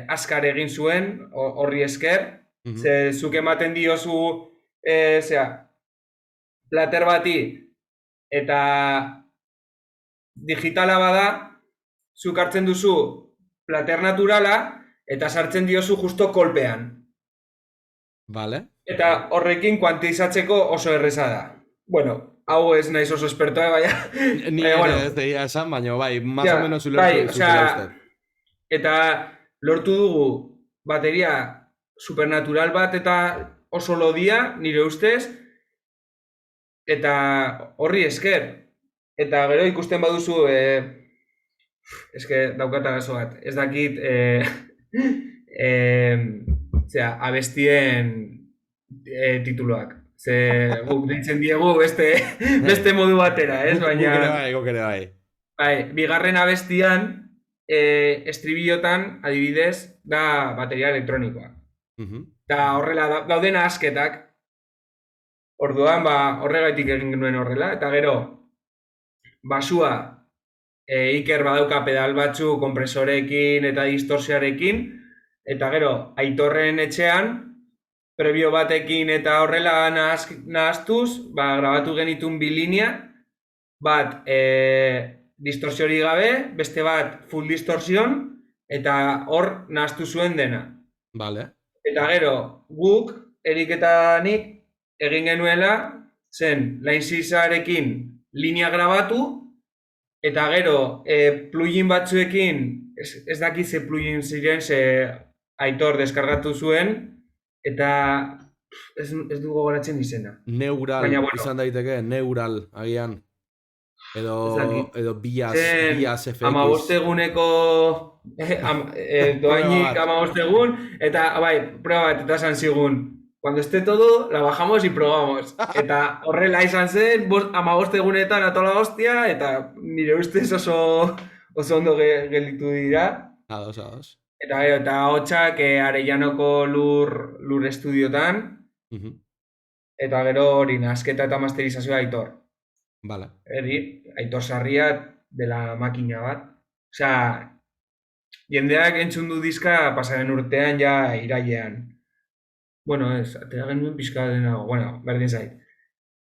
azkar egin zuen horri esker, ze zuk ematen diozu plater bati eta digitala bada, zuk hartzen duzu plater naturala eta sartzen diozu justo kolpean. Vale. Eta horrekin kuantizatzeko oso erreza da. Bueno, hau ez naiz oso espertoa, baina... Ni ere ez deia esan, baina bai, más o menos ulertu uste. Eta lortu dugu bateria supernatural bat eta oso lodia, nire ustez, eta horri esker. Eta gero ikusten baduzu, eske daukat arazo bat, ez dakit, abestien tituloak. Ze guk deitzen diegu beste modu batera, ez? Baina... Guk ere bai. Bai, bigarren abestian, estribillotan, adibidez, da bateria elektronikoa. Eta horrela dauden asketak. Orduan, horregaitik egin genuen horrela, eta gero, basua, Iker badauka pedal batzu kompresorekin eta distorsioarekin, eta gero, Aitorren etxean, prebio batekin eta horrela nahaztuz, grabatu genitun bi linea, bat distorsiori gabe, beste bat full distorsion, eta hor nahaztu zuen dena. Vale. Eta gero, guk, Erik eta nik, egin genuela, zen, Line 6arekin linea grabatu, eta gero, plugin batzuekin, ez dakit ze plugin ziren, ze Aitor deskargatu zuen, eta ez dugu gogoratzen izena. Neural, izan daiteke, neural, agian. Edo bias FX. 15 eguneko, doainik 15 egun, eta prueba bat, eta esan zigun, cuando esté todo, la bajamos y probamos. Eta horrela izan zen, 15 egunetan atola hostia, eta nire ustez oso ondo gelditu dira. Ados. Eta hotxak Arellanoko lur estudiotan, eta gero hori nazketa eta masterizazioa Aitor. Vale. Aitor Sarria dela makina bat. Osea, jendeak entzun du diska pasaren urtean ja irailean. Bueno, ez, atera genuen pixka denago, berdin zait.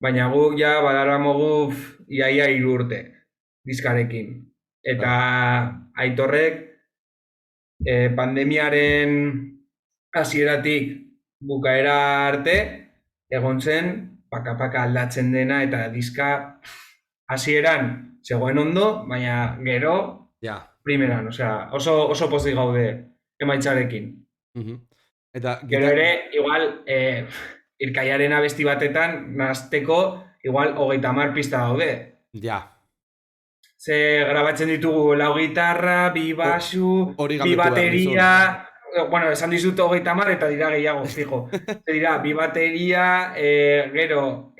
Baina guk ja badaramogu iaia 3 urte diskarekin. Eta Aitorrek pandemiaren hasieratik bukaera arte egon zen paka-paka aldatzen dena eta diska hasieran zegoen ondo, baina gero primeran, oso pozik gaude emaitzarekin. Gero ere, igual, irkaiaren abesti batetan nahazteko igual 30 pista daude. Ja. Ze grabatzen ditugu 4 gitarra, 2 basu, 2 bateria... Bueno, esan dizut 30 eta dira gehiago, fijo. Dira, 2 bateria, gero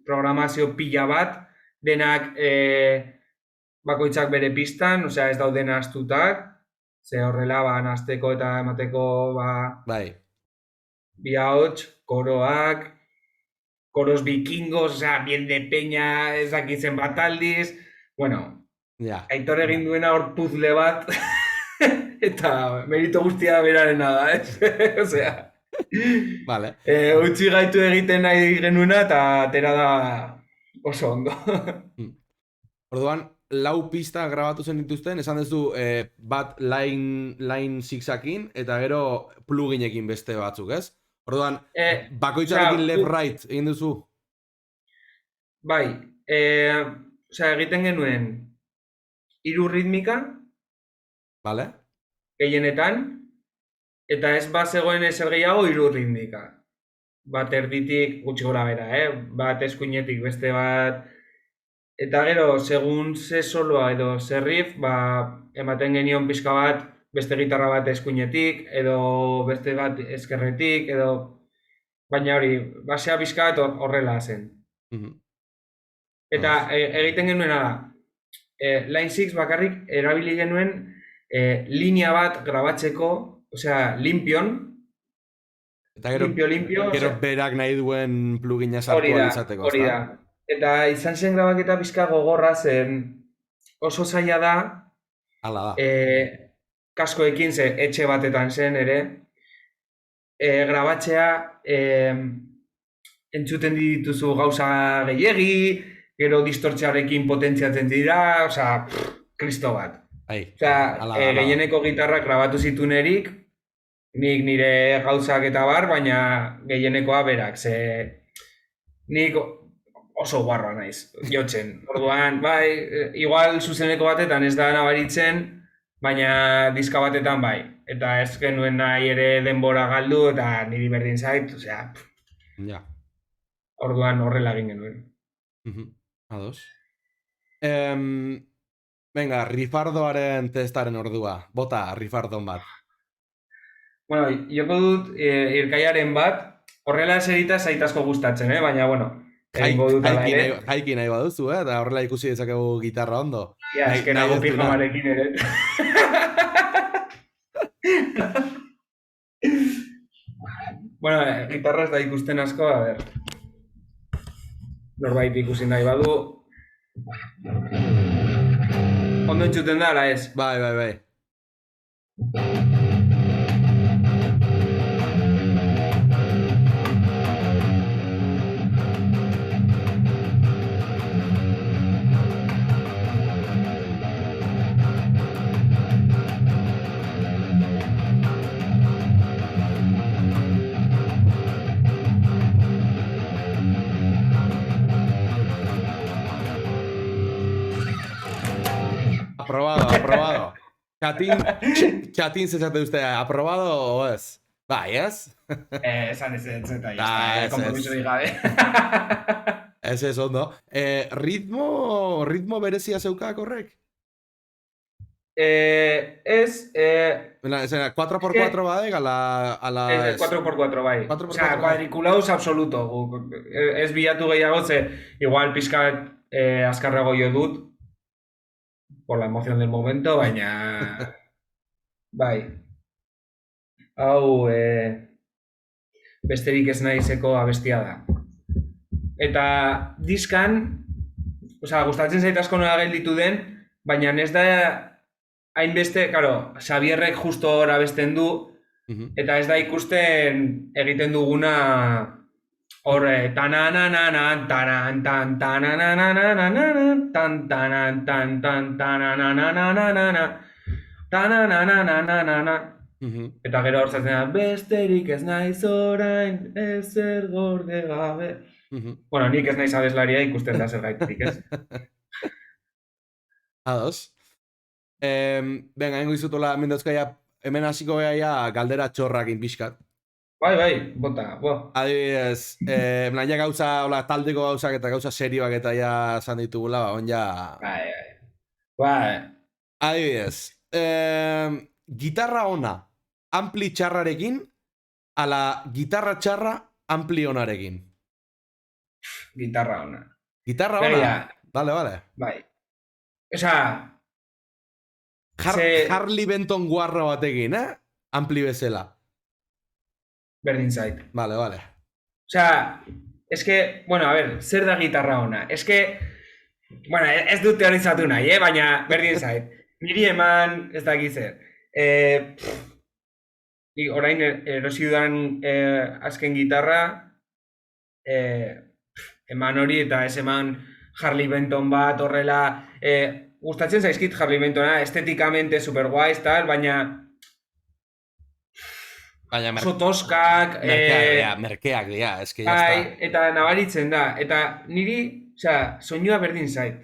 programazio pila bat, denak bakoitzak bere pistan, osea ez dauden nahaztutak, ze horrela nahazteko eta emateko bi ahots, koroak, koros vikingos, osea, bien de peña, ez dakitzen bat aldiz, bueno, Aitor egin duena hor puzle bat, eta merito guztia berarena da, ez? Osea, utzi gaitu egiten nahi genuena eta atera da oso ondo. Orduan, 4 pista grabatu zen dituzten, esan duzu bat line 6akin eta gero pluginekin beste batzuk, ez? Orduan, bakoitzarekin left right egin duzu? Bai, osea, egiten genuen 3 ritmika, Vale? gehienetan, eta ez bazegoen ezer gehiago 3 ritmika. Bat erditik gutxi gora bera, bat eskuinetik beste bat. Eta gero, segun ze soloa edo ze riff, ematen genion pixka bat beste gitarra bat eskuinetik, edo beste bat ezkerretik, edo... Baina hori, basea pixka bat horrela zen. Eta egiten genuena da, Line 6 bakarrik erabili genuen linea bat grabatzeko, osea, limpion. Eta gero, limpio, gero berak nahi duen plugina sartu izateko. Hori da. Eta izan zen grabaketa pixka gogorra zen oso zaila da. Hala da. Kaskoekin ze etxe batetan zen ere. Grabatzea entzuten dituzu gauza gehiegi, gero distortzearekin potentziatzen dira, osea, kristo bat. Osea, gehieneko gitarrak grabatu zitunerik, nik nire gauzak eta bar, baina gehienekoa berak, ze nik oso guarroa naiz, jotzen. Orduan, bai, igual zuzeneko batetan ez da nabaritzen, baina diska batetan bai. Eta ez genuen nahi ere denbora galdu eta niri berdin zait, osea... Ja. Orduan horrela egin genuen. Ados. Venga, rifardoaren testaren ordua. Bota, rifardon bat. Bueno, joko dut irkaiaren bat, horrela eserita zaitazko gustatzen, baina, bueno, egingo dut ala ere. Jaiki nahi baduzu, eta horrela ikusi dezakegu gitarra ondo. Ja, esken nago pijamarekin ere. Bueno, gitarra ez da ikusten asko, a ber. Norbait ikusi nahi badu. Ondo entzuten da, ala ez? Bai. Aprobado. Chatín zezate uste, aprobado o ez? Bai, ez? Esan ez eta ya kompromiso digabe. Ez ondo. Ritmo berezia zeukak horrek? Ez... 4x4 badek, ala... 4x4 bai. 4x4 osea, cuadriculaus absoluto. Ez bilatu gehiago ze, igual pizkat azkarrago jo dut, por la emoción del momento, baina... Bai. Hau, besterik ez naizeko abestia da. Eta diskan, osea, gustatzen zait asko nola gelditu den, baina ez da hainbeste, claro, Xabierrek justo hor abesten du, eta ez da ikusten egiten duguna hor tananananan, tanan, tan, tanananananan, tan, tanan, tan, tan, tanananananana, tanananananana. Eta gero hor zaten da, besterik ez naiz orain, ezer gorde gabe. Bueno, nik ez naiz abeslaria ikusten da zer gaitik, ez? Ados. Venga, hengo izutula, mendauzkaia, hemen hasiko gaia galdera txorrakin pixkat. Bai, bota, bo. Adibidez, ja gauza, hola, taldeko gauzak eta gauza serioak eta ja zan ditugula, on ja... Bai. Adibidez, gitarra ona, ampli txarrarekin, ala gitarra txarra, ampli onarekin. Gitarra ona. Gitarra ona? Vale. Bai. Osea... Harley Benton guarra batekin, ampli bezala. Berdin zait. Vale. Osea, eske, bueno, a ver, zer da gitarra ona? Eske, bueno, ez dut teorizatu nahi, baina berdin zait. Niri eman, ez dakit zer. Orain erosi dudan azken gitarra, eman hori eta ez eman Harley Benton bat horrela... Gustatzen zaizkit Harley Bentona, estetikamente superguais, tal, baina... oso toskak... Merkeak dira, eski jazta. Eta nabaritzen da. Eta niri osea, soinua berdin zait.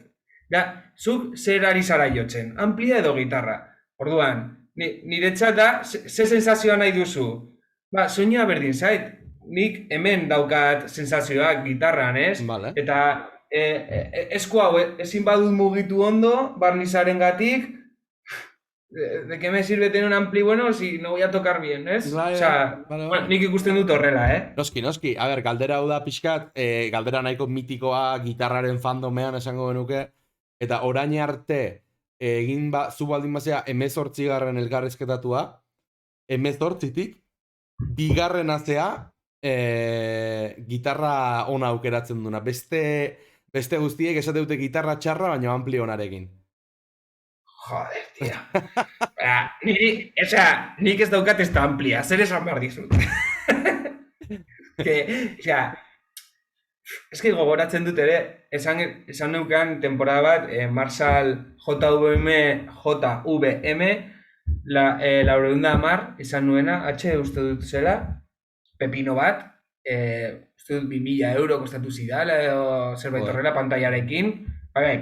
Da, zuk zer ari zara jotzen, amplia edo gitarra. Orduan, niretzat da, ze sensazioa nahi duzu? Ba, soinua berdin zait. Nik hemen daukat sensazioak gitarran, ez? Vale. Eta esku hau ezin badut mugitu ondo, barnizaren gatik, ¿de qué me sirve tener un ampli bueno si no voy a tocar bien, ez? Bai, Osea, vale. bueno, nik ikusten dut horrela, Noski. A ber, galdera hau da pixkat, galdera nahiko mitikoa gitarraren fandomean esango genuke, eta orain arte zu baldin bazea 18. elkarrizketatua, 18tik, bigarren azea gitarra ona aukeratzen duna. Beste guztiek esate dute gitarra txarra, baina ampli onarekin. Joder, tío. Nik ez daukat ez da amplia, zer esan behar dizut. Es que gogoratzen dut ere, esan neukan temporada bat, Marshall JVM, laurehunda hamar, esan nuena, uste dut zela, pepino bat, uste dut 2.000 euro kostatu zidala, edo zerbait horrela pantailarekin,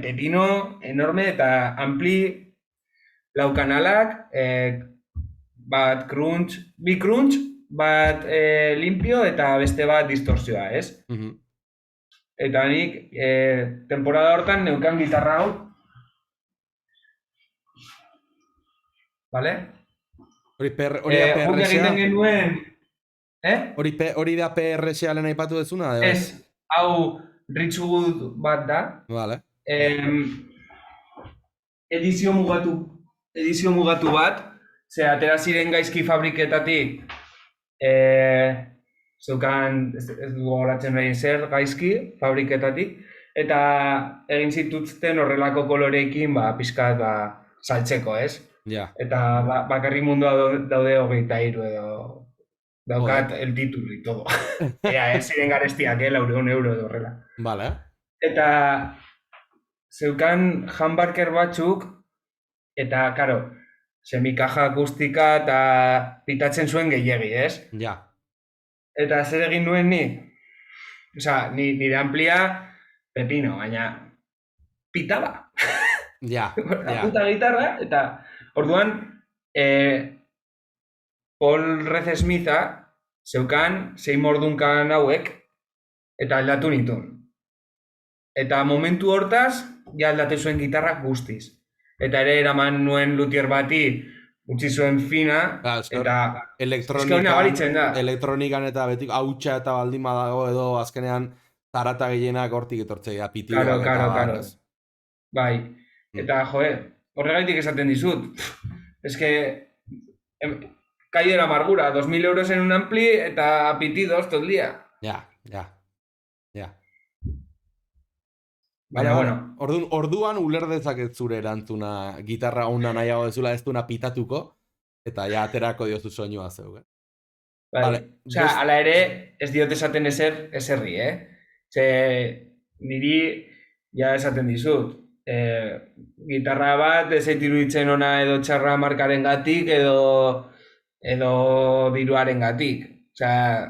pepino enorme eta ampli lau kanalak, bat bi crunch, bat limpio eta beste bat distorsioa, ez? Eta nik temporada hortan neukan gitarra hau, vale? Hori da Guk egiten genuen, Hori da PRS-a lehen aipatu dezuna? Ez, hau Richwood bat da. Vale. Edizio mugatu bat, ze atera ziren gaizki fabriketatik, zeukan, ez du gogoratzen behin zer, gaizki fabriketatik, eta egin zituzten horrelako koloreekin, pixkat, saltzeko, ez? Ja. Eta bakarrik mundua daude 23 edo daukat el título y todo. Ez ziren garestiak, 400 euro edo horrela. Vale. Eta zeukan humbucker batzuk, eta, karo, semikaja akustika eta pitatzen zuen gehiegi, ez? Ja. Eta zer egin nuen ni? Osa, nire amplia, pepino, baina pitaba. Ja. Puta gitarra, eta orduan, Paul Reese-Smitha zeukan 6 mordunkan hauek, eta aldatu nituen. Eta momentu hortaz, ja aldatu zuen gitarrak guztiz. Eta ere eraman nuen luthier bati utzi zuen fina, eta elektronikan eta betik hautsa eta baldin badago edo azkenean zarata gehienak hortik etortzea, pitiak eta barrez. Bai, eta horregaitik esaten dizut. Ez que, calle de la amargura, 2.000 euros en un ampli eta pitidos todo el día. Ja. Baina, bueno. Orduan uler dezaket zure erantzuna gitarra ona nahiago dezula ez duna pitatuko, eta ja aterako diozu soinua zeu. Vale. Osea, ala ere, ez diot esaten eserri, Ze, niri, ja esaten dizut, gitarra bat ez zait iruditzen ona edo txarra markaren gatik, edo diruaren gatik. Osea,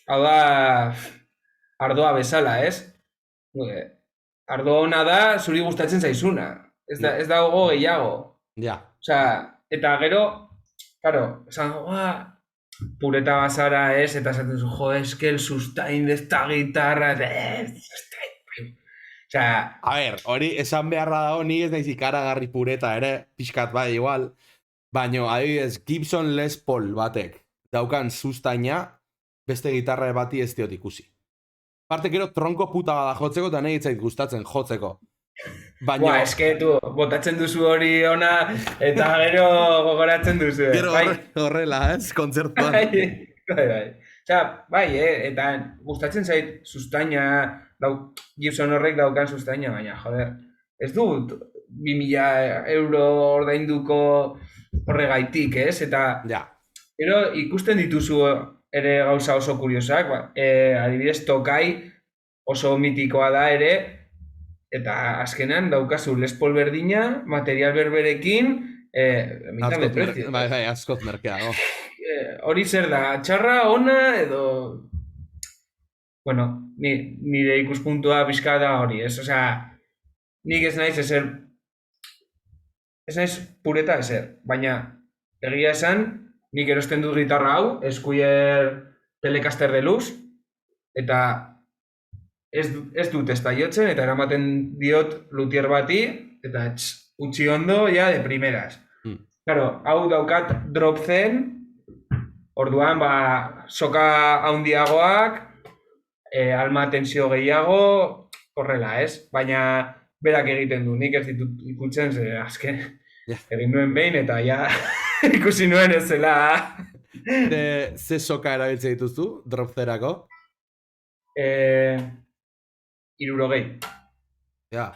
hau da, ardoa bezala, ez? Ardo ona da, zuri gustatzen zaizuna. Ez dago gehiago. Ja. Osea, eta gero, claro, esan, pureta bazara ez, eta esaten zu, eske el sustain de esta guitarra, osea... A ber, hori esan beharra dago, ni ez naiz ikaragarri pureta ere, pixkat bai igual, baino, adibidez, Gibson Les Paul batek daukan sustaina, beste gitarra bati ez diot ikusi. Parte, gero, tronko puta bada jotzeko, eta nahi etzait gustatzen jotzeko. Baina... eske, botatzen duzu hori ona, eta gero gogoratzen duzu. Gero horrela, kontzertuan. Osea, eta gustatzen zait sustaina, Gibson horrek daukan sustaina, baina, ez dut 2.000 euro ordainduko horregaitik, ez? Eta, gero, ikusten dituzu ere gauza oso kuriosak, adibidez Tokai oso mitikoa da ere, eta azkenean daukazu Les Paul berdina, material berberekin, mitad de precio. Bai, askoz merkea, hori zer da, txarra, ona, edo... bueno, nire ikuspuntua pixka da hori, ez? Osea, nik ez naiz pureta ezer, baina egia esan, nik erosten dut gitarra hau, Squier Telecaster Deluxe, eta ez dut ez da jotzen, eta eramaten diot luthier bati, eta utzi ondo, ja, de primeras. Hmm. Claro, hau daukat drop zen, orduan, soka handiagoak, alma tensio gehiago, horrela, ez? Baina berak egiten du, nik ez ditut ikutzen, ze azken Ja. egin nuen behin, eta ja ikusi nuen ez zela. Ze soka erabiltzen dituzu, dropzerako? 60. Ja,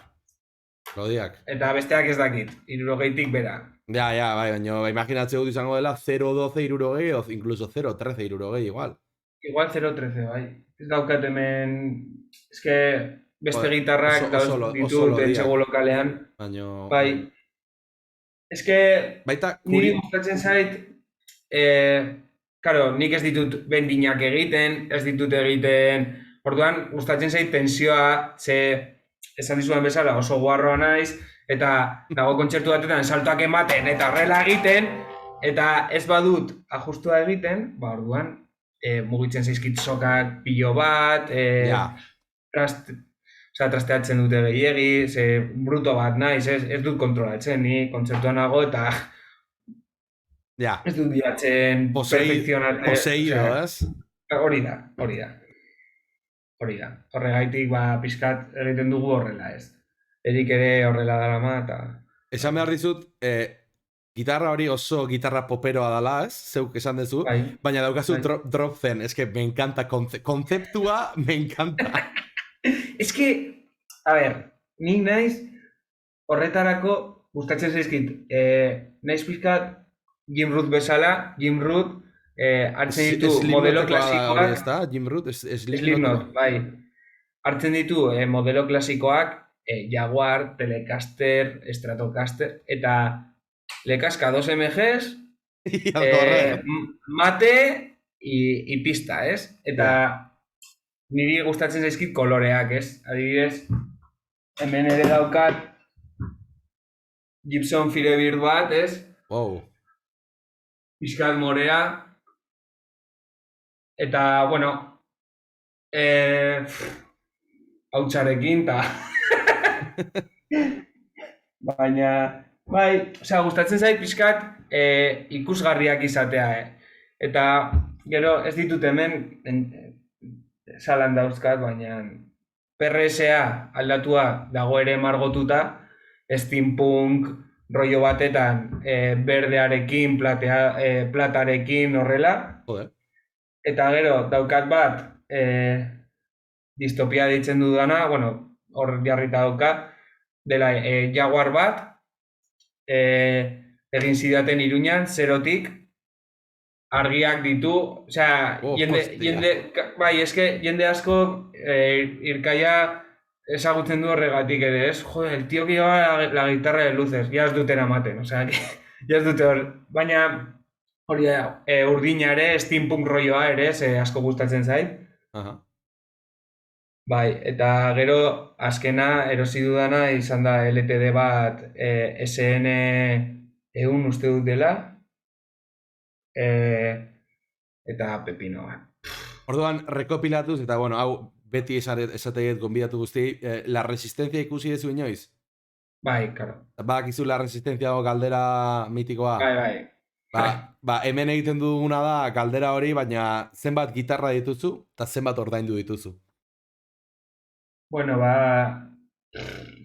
lodiak. Eta besteak ez dakit, 60tik bera. Ja, bai, baina imaginatzeu dut izango dela 0.12 irurogei, o incluso 0.13 irurogei, igual. Igual 0.13, bai. Ez daukat hemen, eske beste Joder, gitarrak oso ditut lodiak. etxego lokalean. Baina... Bai. Eske Baita, niri gustatzen zait, karo, nik ez ditut bendinak egiten, ez ditut egiten, orduan gustatzen zait tensioa, ze esan dizudan bezala oso guarroa naiz, eta dago kontzertu batetan saltoak ematen eta horrela egiten, eta ez badut ajustua egiten, orduan mugitzen zaizkit sokak pilo bat, ja. trasteatzen dute gehiegi, ze bruto bat naiz, ez dut kontrolatzen, ni kontzertuan nago eta Ja. ez dut bilatzen perfekzionarte. Poseído, ez? Hori da. Horregaitik, pixkat egiten dugu horrela, ez. Erik ere horrela darama, eta... Esan behar dizut, gitarra hori oso gitarra poperoa dela, ez? Zeuk esan dezu, Bai. baina daukazu Bai. drop zen, eske me encanta, konzeptua me encanta. Ez que, a ber, nik naiz horretarako gustatzen zaizkit, naiz pixkat Jim Root bezala, Jim Root hartzen ditu modelo klasikoak. Ez da, Jim Root, Slipknot, bai. Hartzen ditu modelo klasikoak, Jaguar, Telecaster, Stratocaster, eta lekaska 2 MGs, mate y pista, ez? Eta niri gustatzen zaizkit koloreak, ez? Adibidez, hemen ere daukat Gibson Firebird bat, ez? Wow. Pixkat morea. Eta, bueno, hautsarekin, eta... Baina, bai, osea, gustatzen zait pixkat ikusgarriak izatea, Eta, gero, ez ditut hemen, salan dauzkat, baina PRSA aldatua dago ere margotuta, steampunk rollo batetan berdearekin, platarekin horrela. Joder. Eta gero, daukat bat, distopia deitzen dudana, bueno, hor jarrita daukat, dela Jaguar bat, egin zidaten Iruñan, 0tik, argiak ditu, osea, jende asko irkaia ezagutzen du horregatik ere, ez? Joder, el tío que lleva la guitarra de luces, ya ez duten amaten, osea, ya ez dute hor, baina hori urdina ere, steampunk rolloa ere, asko gustatzen zait. Aha. Bai, eta gero azkena erosi dudana izan da LTD bat SN ehun uste dut dela, eta pepino bat. Orduan, rekopilatuz, eta bueno, hau beti esategiet gonbidatu guzti, La Resistencia ikusi dezu inoiz? Bai, karo. Bakizu La Resistencia galdera mitikoa? Bai. Hemen egiten duguna da galdera hori, baina zenbat gitarra dituzu, eta zenbat ordaindu dituzu? Bueno,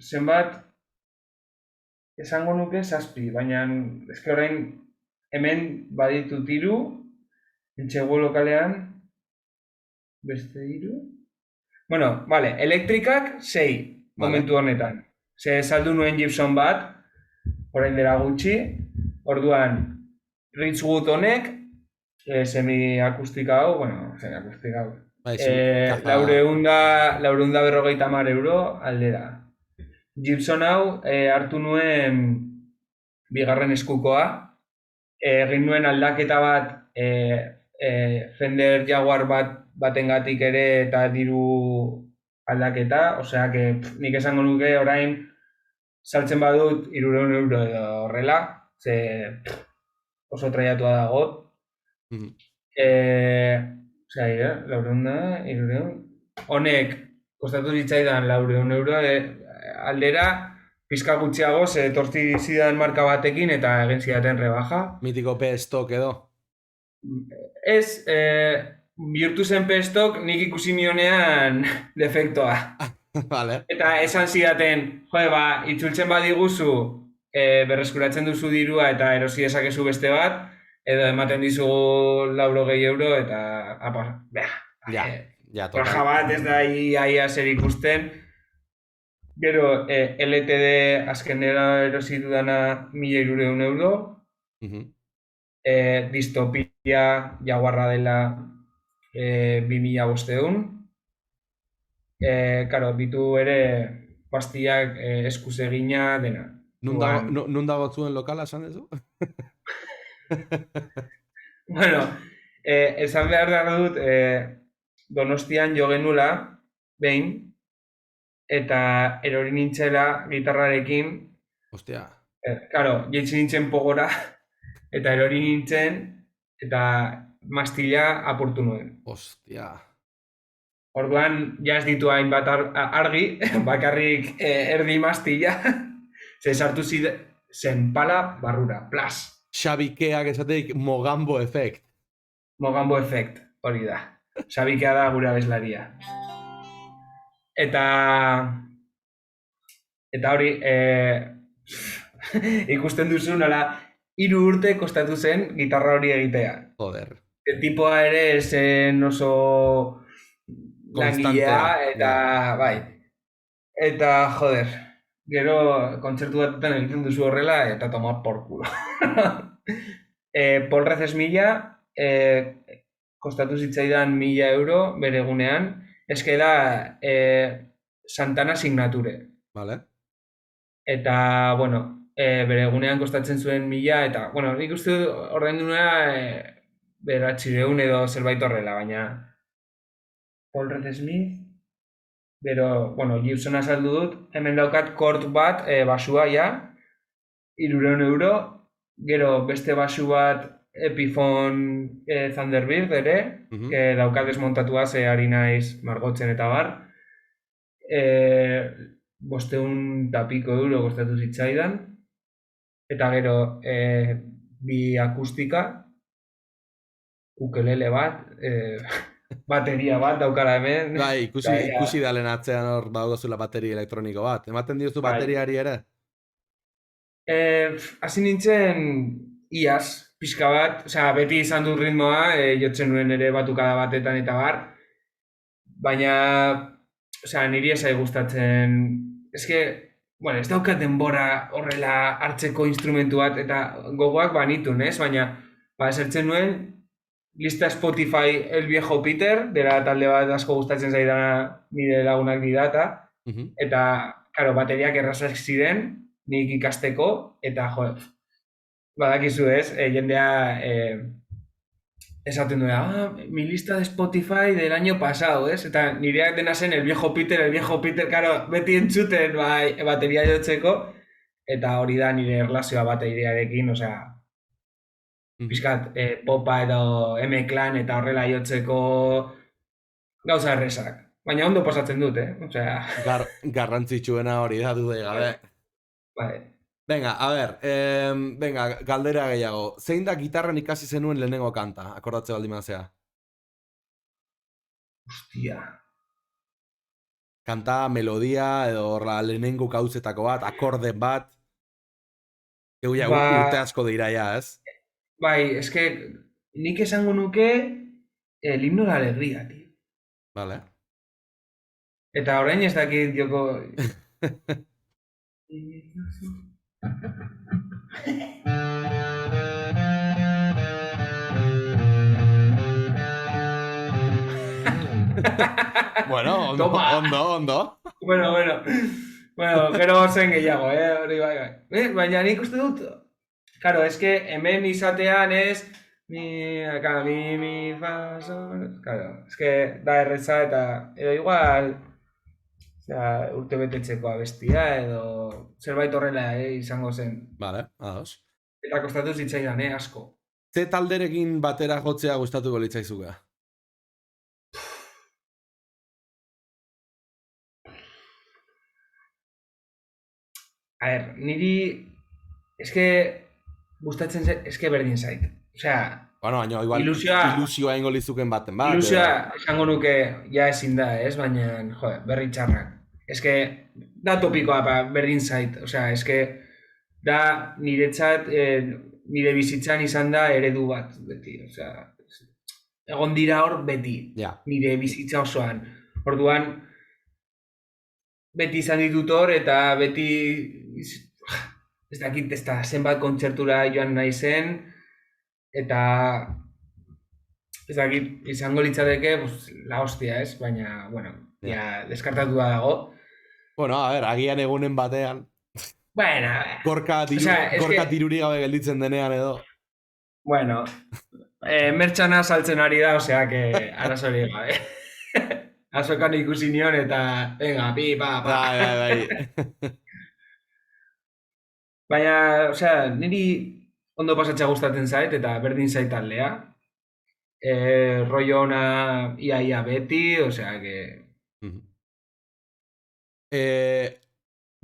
zenbat esango nuke 7, baina eske orain hemen baditu 3, entxego lokalean beste 3. Bueno, vale, elektrikak 6 momentu honetan. Ze saldu nuen Gibson bat, orain dela gutxi, orduan Ridgewood honek, semi-akustika hau, bueno, semi-akustika hau. 450 euro aldera. Gibson hau hartu nuen bigarren eskukoa, egin nuen aldaketa bat Fender Jaguar bat batengatik ere eta diru aldaketa, osea, que nik esango nuke orain saltzen badut 300 euro edo horrela, ze oso traiatua dago. Osea, 400 da, 300. Honek kostatu zitzaidan 400 euro aldera, pizka gutxiago, ze etortzi zidan marka batekin eta egin zidaten rebaja. Mitiko P-Stock edo? Ez, bihurtu zen P-Stock nik ikusi nionean defektoa. Vale. Eta esan zidaten, itzultzen badiguzu, berreskuratzen duzu dirua eta erosi dezakezu beste bat, edo ematen dizugu 80 euro eta, total. Raja bat ez da ia zer ikusten. Gero, LTD azkenera erosi dudana 1.300 euro. Distopia jaguarra dela 2.500. Karo, bitu ere pastillak eskuz egina dena. Nun dago zuen lokala, esan duzu? Bueno, esan behar dut, Donostian jo genula, behin, eta erori nintzela gitarrarekin. Ostia. Karo, jaitsi nintzen pogora, eta erori nintzen, eta mastilla apurtu nuen. Ostia. Orduan, ja ez ditu hainbat argi, bakarrik erdi mastilla, ze sartu zen pala barrura, plas. Xabikeak esateik Mogambo Effect. Mogambo Effect, hori da. Xabikea da gure abeslaria. Eta hori, ikusten duzu nola 3 urte kostatu zen gitarra hori egitea. Joder. Tipoa ere zen oso langilea, eta bai. Eta, joder, gero kontzertu batetan egiten duzu horrela eta toma por culo. Paul Reces Milla, kostatu zitzaidan 1.000 euro bere egunean, eske da Santana Signature. Vale. Eta, bueno, bere egunean kostatzen zuen 1.000, eta, bueno, nik uste ordainduna beratxireun edo zerbait horrela, baina Paul Reces Smith, bero, bueno, Gibson azaldu dut, hemen daukat kort bat, basua ja, 300 euro, gero beste basu bat Epiphone Thunderbird ere, daukat desmontatua ze ari naiz margotzen eta bar. 500 eta piko euro kostatu zitzaidan. Eta gero, bi akustika, ukelele bat, bateria bat daukara hemen. Bai, ikusi dalen atzean hor daugozula bateria elektroniko bat. Ematen diozu bateriari ere? Hasi nintzen iaz, pixka bat, osea, beti izan dut ritmoa, jotzen nuen ere batukada batetan eta bar, baina, osea, niri esai gustatzen, eske, bueno, ez daukat denbora horrela hartzeko instrumentu bat, eta gogoak banitun, ez? Baina, esertzen nuen, lista Spotify El Viejo Peter, dela talde bat asko gustatzen zaidana nire lagunak didata, eta, karo, bateriak errazak ziren, nik ikasteko, eta, badakizu ez, jendea esaten duela, mi lista de Spotify del año pasado, ez? Eta nireak dena zen El Viejo Peter, karo, beti entzuten bateria jotzeko, eta hori da nire erlazioa bateriarekin, osea, pixkat, popa edo M-Clan eta horrela jotzeko gauza errezak. Baina ondo pasatzen dut, osea... Garrantzitsuena hori da dude gabe. Bai. Venga, a ber, galdera gehiago. Zein da gitarran ikasi zenuen lehenengo kanta, akordatze baldin mazea? Hostia. Kanta, melodia, edo horra lehenengo kauzetako bat, akorde bat. Euia, urte asko dira ja, ez? Bai, eske, nik esango nuke el himno de la alegría, tío. Vale. Eta orain ez dakit joko... Bueno, ondo. Bueno, gero zen gehiago, hori bai. Baina nik uste dut, claro, eske hemen izatean ez, mi, fa, sol... Claro, es que da erreza eta... Edo igual... Osea, urte betetxeko abestia edo... Zerbait horrela, izango zen. Vale, ados. Eta kostatu zitzaidan, asko. Ze talderekin batera jotzea gustatuko litzaizuke? A ver, niri... Eske... Gustatzen zait, eske berdin zait. Osea, Bueno, baina igual ilusioa ingo lizuken baten bat. Ilusioa esango nuke ja ezin da, ez? Baina, joder, berri txarrak. Eske, da topikoa berdin zait. Osea, eske, da niretzat, nire bizitzan izan da eredu bat, beti. Osea, egon dira hor beti, nire bizitza osoan. Orduan, beti izan ditut hor, eta beti, ez dakit, ez da, zenbat kontzertura joan nahi zen, eta ez dakit, izango litzateke, pues, la hostia, ez? Baina, bueno, ja, deskartatua dago. Bueno, a ver, agian egunen batean. Bueno, gorka diruri gabe gelditzen denean edo. Bueno, mertxana saltzen ari da, osea, que arazori gabe. Azokan ikusi nion eta, venga, pi, pa. Bai. Baina, osea, niri ondo pasatxa gustatzen zait, eta berdin zait taldea. Rollo ona ia beti, osea, que...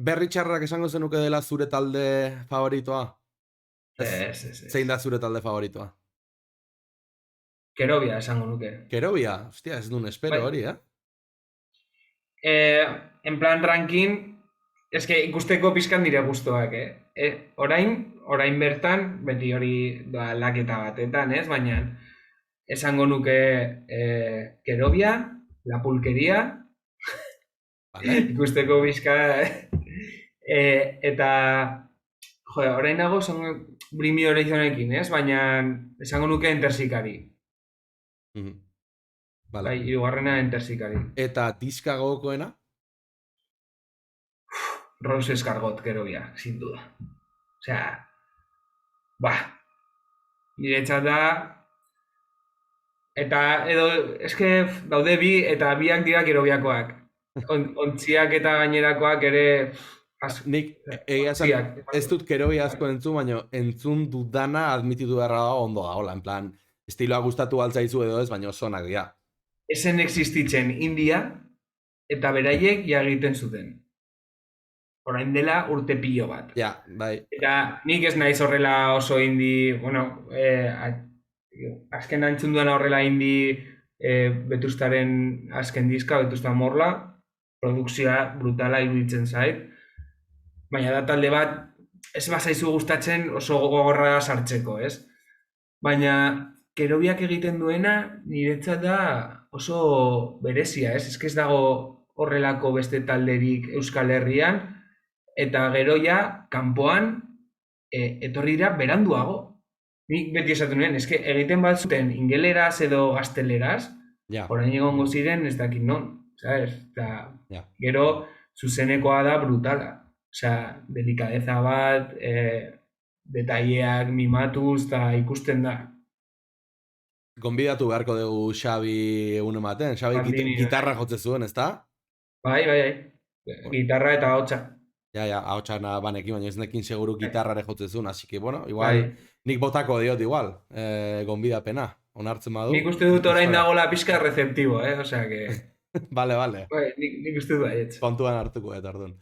Berri txarrak esango zenuke dela zure talde favoritoa? Ez. Zein da zure talde favoritoa? Kerobia esango nuke. Kerobia? Hostia, ez duen espero hori, En plan ranking, eske ikusteko pizkan dire guztuak, Orain bertan, beti hori da laketa batetan, ez? Baina esango nuke Kerobia, La Pulkeria, ikusteko pizka, eta, jode, orain nago Brimi Horizon-ekin, ez? Baina esango nuke Entersikari. Bai, hirugarrena Entersikari. Eta diska gogokoena? Rose Escargot, Kerobia, sin duda. Osea, niretzat da, eta edo, eske daude bi, eta biak dira Kerobiakoak. Ontziak eta gainerakoak ere... Nik, egia esan, ez dut Kerobia asko entzun, baina entzun dudana admititu beharra da ondo da, hola, en plan, estiloa gustatu altzaizu edo ez, baina osonak dira. Ezen existitzen India, eta beraiek ja egiten zuten. Orain dela urte pilo bat. Ja, bai. Eta nik ez naiz horrela oso indi, bueno, azken antzun duena horrela indi Betustaren azken diska, Betusta Morla, produkzioa brutala iruditzen zait. Baina da talde bat, ez bazaizu gustatzen oso gogorra sartzeko, ez? Baina Kerobiak egiten duena niretzat da oso berezia, ez? Ez dago horrelako beste talderik Euskal Herrian, eta gero ja, kanpoan, etorri dira beranduago. Nik beti esaten nuen, eske egiten bat zuten ingeleraz edo gazteleraz, orain egongo ziren ez dakit non, sabes? Eta gero zuzenekoa da brutala. Osea, delikadeza bat, detaileak mimatuz, eta ikusten da. Gonbidatu beharko dugu Xabi egun ematen. Xabi gitarra jotze zuen, ezta? Bai. Gitarra eta ahotsa. Ja, ahotsa banekin, baina ez nekin seguru gitarrare jotze zuen, así que, bueno, igual, nik botako diot igual, gonbidapena, onartzen badu. Nik uste dut orain dagoela pixka receptibo, osea que... Vale. Bai, nik uste dut baietz. Kontuan hartuko eta orduan.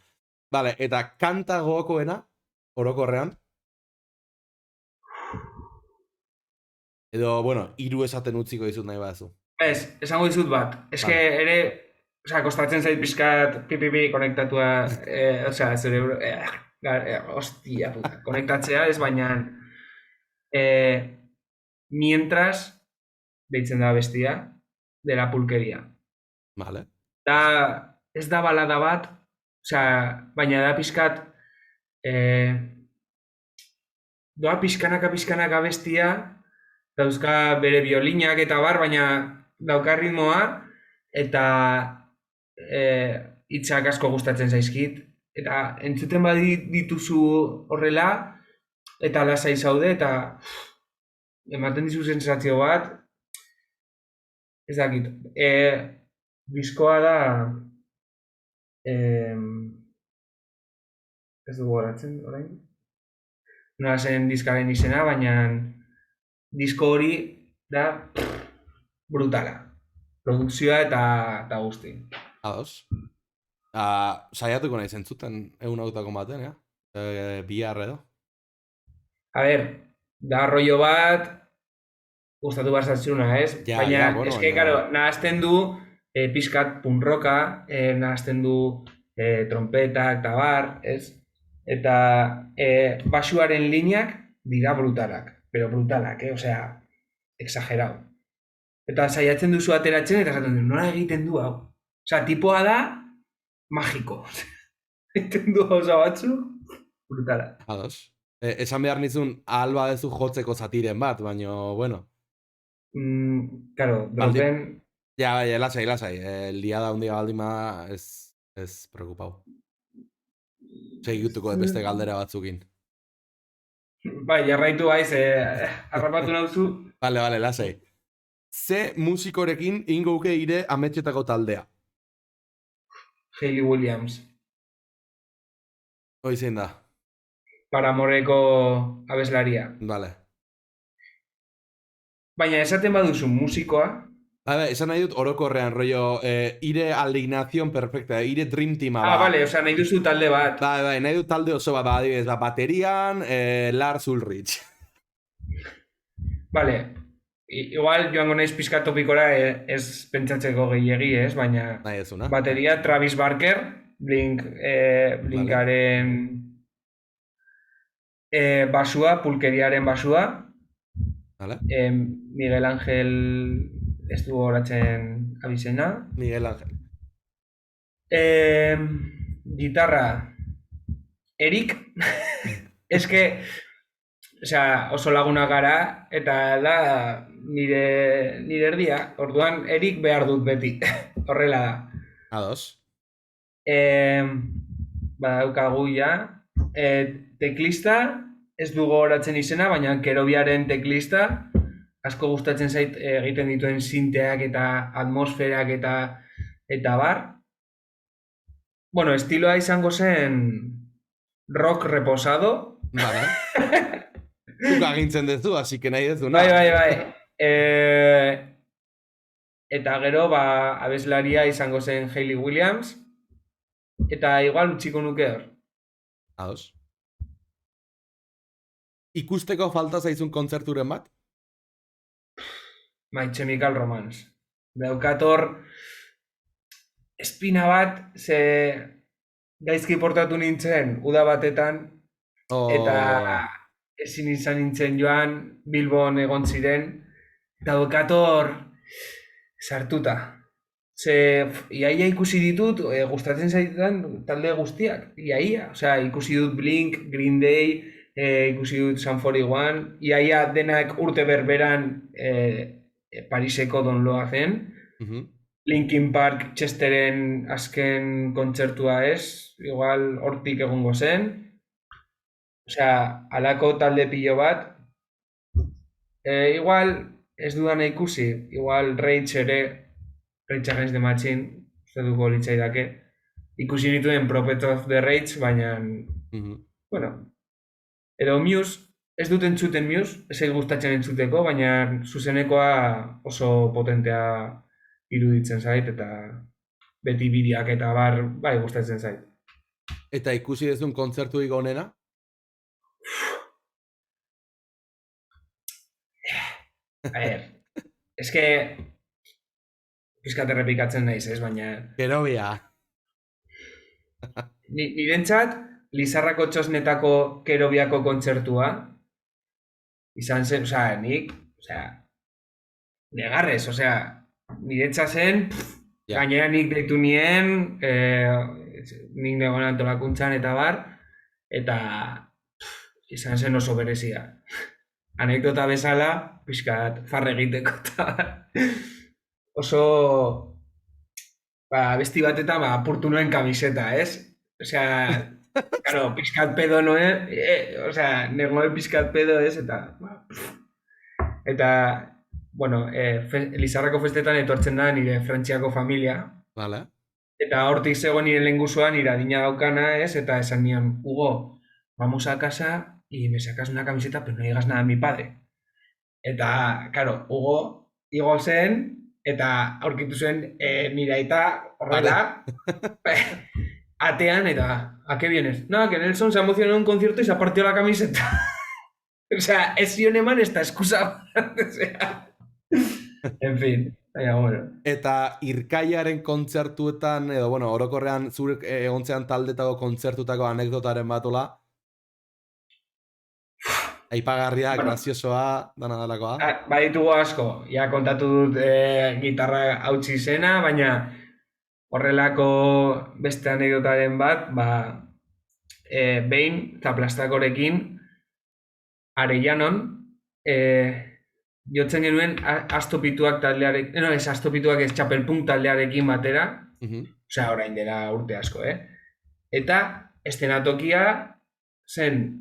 Vale, eta kanta gogokoena, orokorrean? Edo, bueno, 3 esaten utziko dizut nahi baduzu. Ez, esango dizut bat. Eske ere, osea, kostatzen zait pizkat pipipi konektatua, osea, zerebro, hostia puta, konektatzea ez, baina mientras deitzen da bestia de La Pulkeria. Vale. Ez da balada bat, osea, baina da pizkat doa pizkanaka bestia, dauzka bere biolinak eta bar, baina dauka ritmoa, eta hitzak asko gustatzen zaizkit. Eta entzuten dituzu horrela, eta lasai zaude, eta ematen dizu sensazio bat, ez dakit. Diskoa da, eh, ez dugu horatzen, orain? Nola zen diskaren izena, baina disko hori da brutala. Produkzioa eta guzti. Ados. Saiatuko nahi zentzuten egun hautako baten, ja? Bihar edo. A ber, da rollo bat, gustatu bazatzuna, ez? Ja, Baina, ja, bueno, eske, karo, nahazten du pixkat punroka, nahazten du trompetak eta bar, ez? Eta basuaren lineak dira brutalak, pero brutalak, osea, exagerado. Eta saiatzen duzu ateratzen eta esaten du, nola egiten du hau? Osea, tipoa da magiko. Egiten du gauza batzu, brutala. Ados. Esan behar nizun ahal badezu jotzeko zatiren bat, baina, bueno. Claro, dropen... Ja, bai, lasai. Liada hundia baldima ez preocupau. Segituko beste galdera batzukin. Bai, jarraitu baiz, harrapatu nauzu. Vale, lasai. Ze musikorekin ingo uke ire ametxetako taldea? Hayley Williams. Hoizein da? Paramoreko abeslaria. Vale. Baina esaten baduzu musikoa... Esan nahi dut orokorrean, rollo, ire alineación perfecta, ire dream teama. Vale, osea, nahi duzu talde bat. Bai, nahi dut talde oso bat, adibidez, baterian, Lars Ulrich. Vale, igual joango naiz pizka topikora ez pentsatzeko gehiegi, ez? Baina nahi ezuna. Bateria Travis Barker, Blinkaren basua, pulkeriaren basua. Vale. Miguel Ángel ez du horatzen abizena. Miguel Ángel. Gitarra Erik. Eske, osea, oso laguna gara eta da nire erdia. Orduan Erik behar dut beti. Horrela da. Ados. Badaukagu ja. Teklista ez du gogoratzen izena, baina Kerobiaren teklista asko gustatzen zait egiten dituen sinteak eta atmosferak eta bar. Bueno, estiloa izango zen rock reposado. Vale. Zuk agintzen dezu, así que nahi dezu, no? Bai. Eta gero, abeslaria izango zen Hayley Williams. Eta igual utxiko nuke hor. Ados. Ikusteko falta zaizun kontzerturen bat? My Chemical Romance. Daukator espina bat, ze gaizki portatu nintzen uda batetan, eta ezin izan nintzen joan, Bilbon egon ziren, eta daukator sartuta. Ze iaia ikusi ditut, gustatzen zaitan talde guztiak, iaia. Osea, ikusi dut Blink, Green Day, ikusi dut Sum 41, iaia denak urte berberan Pariseko Don Loa zen. Linkin Park Chesteren azken kontzertua ez, igual hortik egongo zen. Osea, halako talde pilo bat. Igual ez dudana ikusi, igual Rage ere, Rage Against the Machine, uste duko litzaidake. Ikusi nituen Prophet of the Rage, baina, bueno, edo Muse, ez dut entzuten Muse, ez gustatzen entzuteko, baina zuzenekoa oso potentea iruditzen zait, eta beti bideak eta bar, bai, gustatzen zait. Eta ikusi dezun kontzertu onena? A ver, eske pizkat errepikatzen naiz, ez, baina... Kerobia. Nirentzat, Lizarrako txosnetako Kerobiako kontzertua, izan zen, osea, nik, osea, negarrez, osea, niretzat zen, gainera nik deitu nien, nik negon antolakuntzan eta bar, eta izan zen oso berezia. Anekdota bezala, pixkat farre egiteko eta oso besti batetan apurtu nuen kamiseta, ez? Osea, claro, pixkat pedo noen, osea, negoen pixkat pedo ez, eta Eta, bueno, Lizarrako festetan etortzen da nire Frantziako familia, Vale. eta hortik zegoen nire lehengusua, nire adina daukana, ez? Eta esan nion, Hugo, vamos a casa y me sacas una camiseta, pero no digas nada a mi padre. Eta, claro, Hugo igo zen, eta aurkitu zen nire aita horrela, atean, eta, ¿a qué vienes? No, que Nelson se ha emocionado en un concierto y se ha partido la camiseta. O sea, ez zion eman esta excusa. O sea, en fin, baina, bueno. Eta irkaiaren kontzertuetan, edo, bueno, orokorrean zurek egontzean taldetako kontzertutako anekdotaren batola, aipagarria, Bueno, graziosoa, dana dalakoa. baditugu asko, ja kontatu dut gitarra hautsi zena, baina horrelako beste anekdotaren bat, behin, Zaplastakorekin, Arellanon, jotzen genuen Astopituak taldearekin, no, ez Astopituak ez Txapelpunk taldearekin batera, osea, orain dela urte asko, Eta estenatokia zen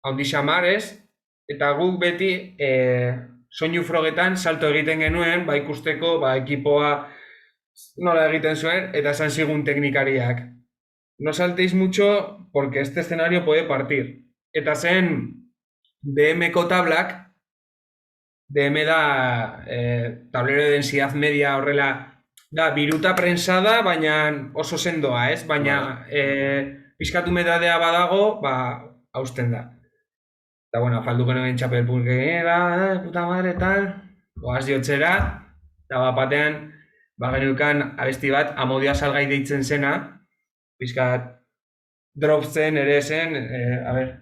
handi xamarez, eta guk beti soinu frogetan salto egiten genuen, ikusteko, ekipoa nola egiten zuen, eta esan zigun teknikariak. No saltéis mucho porque este escenario puede partir. Eta zen DM-ko tablak, DM da tablero de densidad media horrela, da biruta prensada, baina oso sendoa, ez? Baina pixkat humedadea badago, hausten da. Eta, bueno, afalduko nuen Txapelpunk, puta madre, tal, goaz jotzera, eta batean, geneukan abesti bat, Amodio Salgai deitzen zena, pixkat drop zen, ere zen, a ber...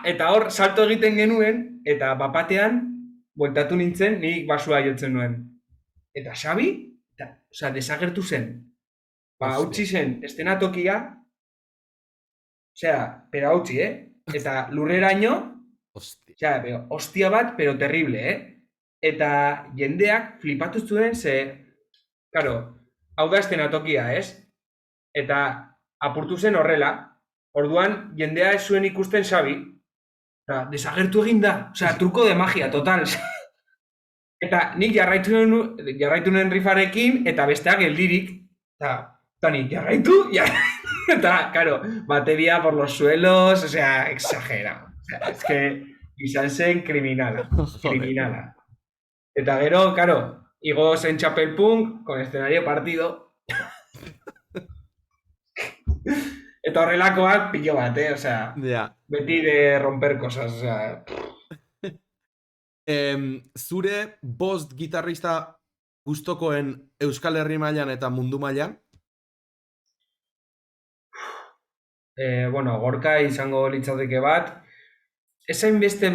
Eta hor, salto egiten genuen, eta bapatean, bueltatu nintzen, nik basua jotzen nuen. Eta Xabi, osea, desagertu zen. Hautsi zen, estenatokia, osea, pero hautsi, Eta lurreraino, osea, hostia bat, pero terrible, Eta jendeak flipatu zuen, claro, hau da estenatokia, ez? Eta apurtu zen horrela, orduan jendea ez zuen ikusten Xabi, eta desagertu egin da, osea, truko de magia, total. Eta nik jarraitu nuen rifarekin, eta besteak geldirik, eta nik jarraitu, eta, claro, batería por los suelos, osea, exagera. Osea, es que izan zen kriminala. Eta gero, claro, igo zen Txapelpunk, con escenario partido. Eta horrelakoak pillo bat, osea, beti de romper cosas, osea... Zure bost gitarrista gustokoen Euskal Herri mailan eta mundu mailan? Bueno, Gorka izango litzateke bat. Ezain beste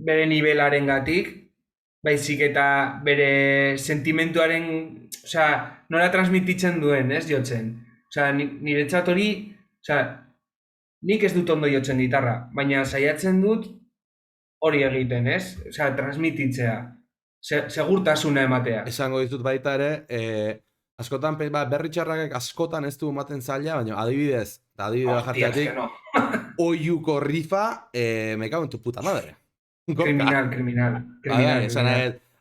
bere nivelaren gatik, baizik eta bere sentimentuaren, osea, nola transmititzen duen, ez, jotzen. Osea, niretzat hori, osea, nik ez dut ondo jotzen gitarra, baina saiatzen dut hori egiten, ez? Osea, transmititzea, segurtasuna ematea. Esango ditut baita ere, askotan, berri txarrakek askotan ez du ematen zaila, baina adibidez jartzeatik, oiuko rifa, me cago en tu puta madre. Kriminal.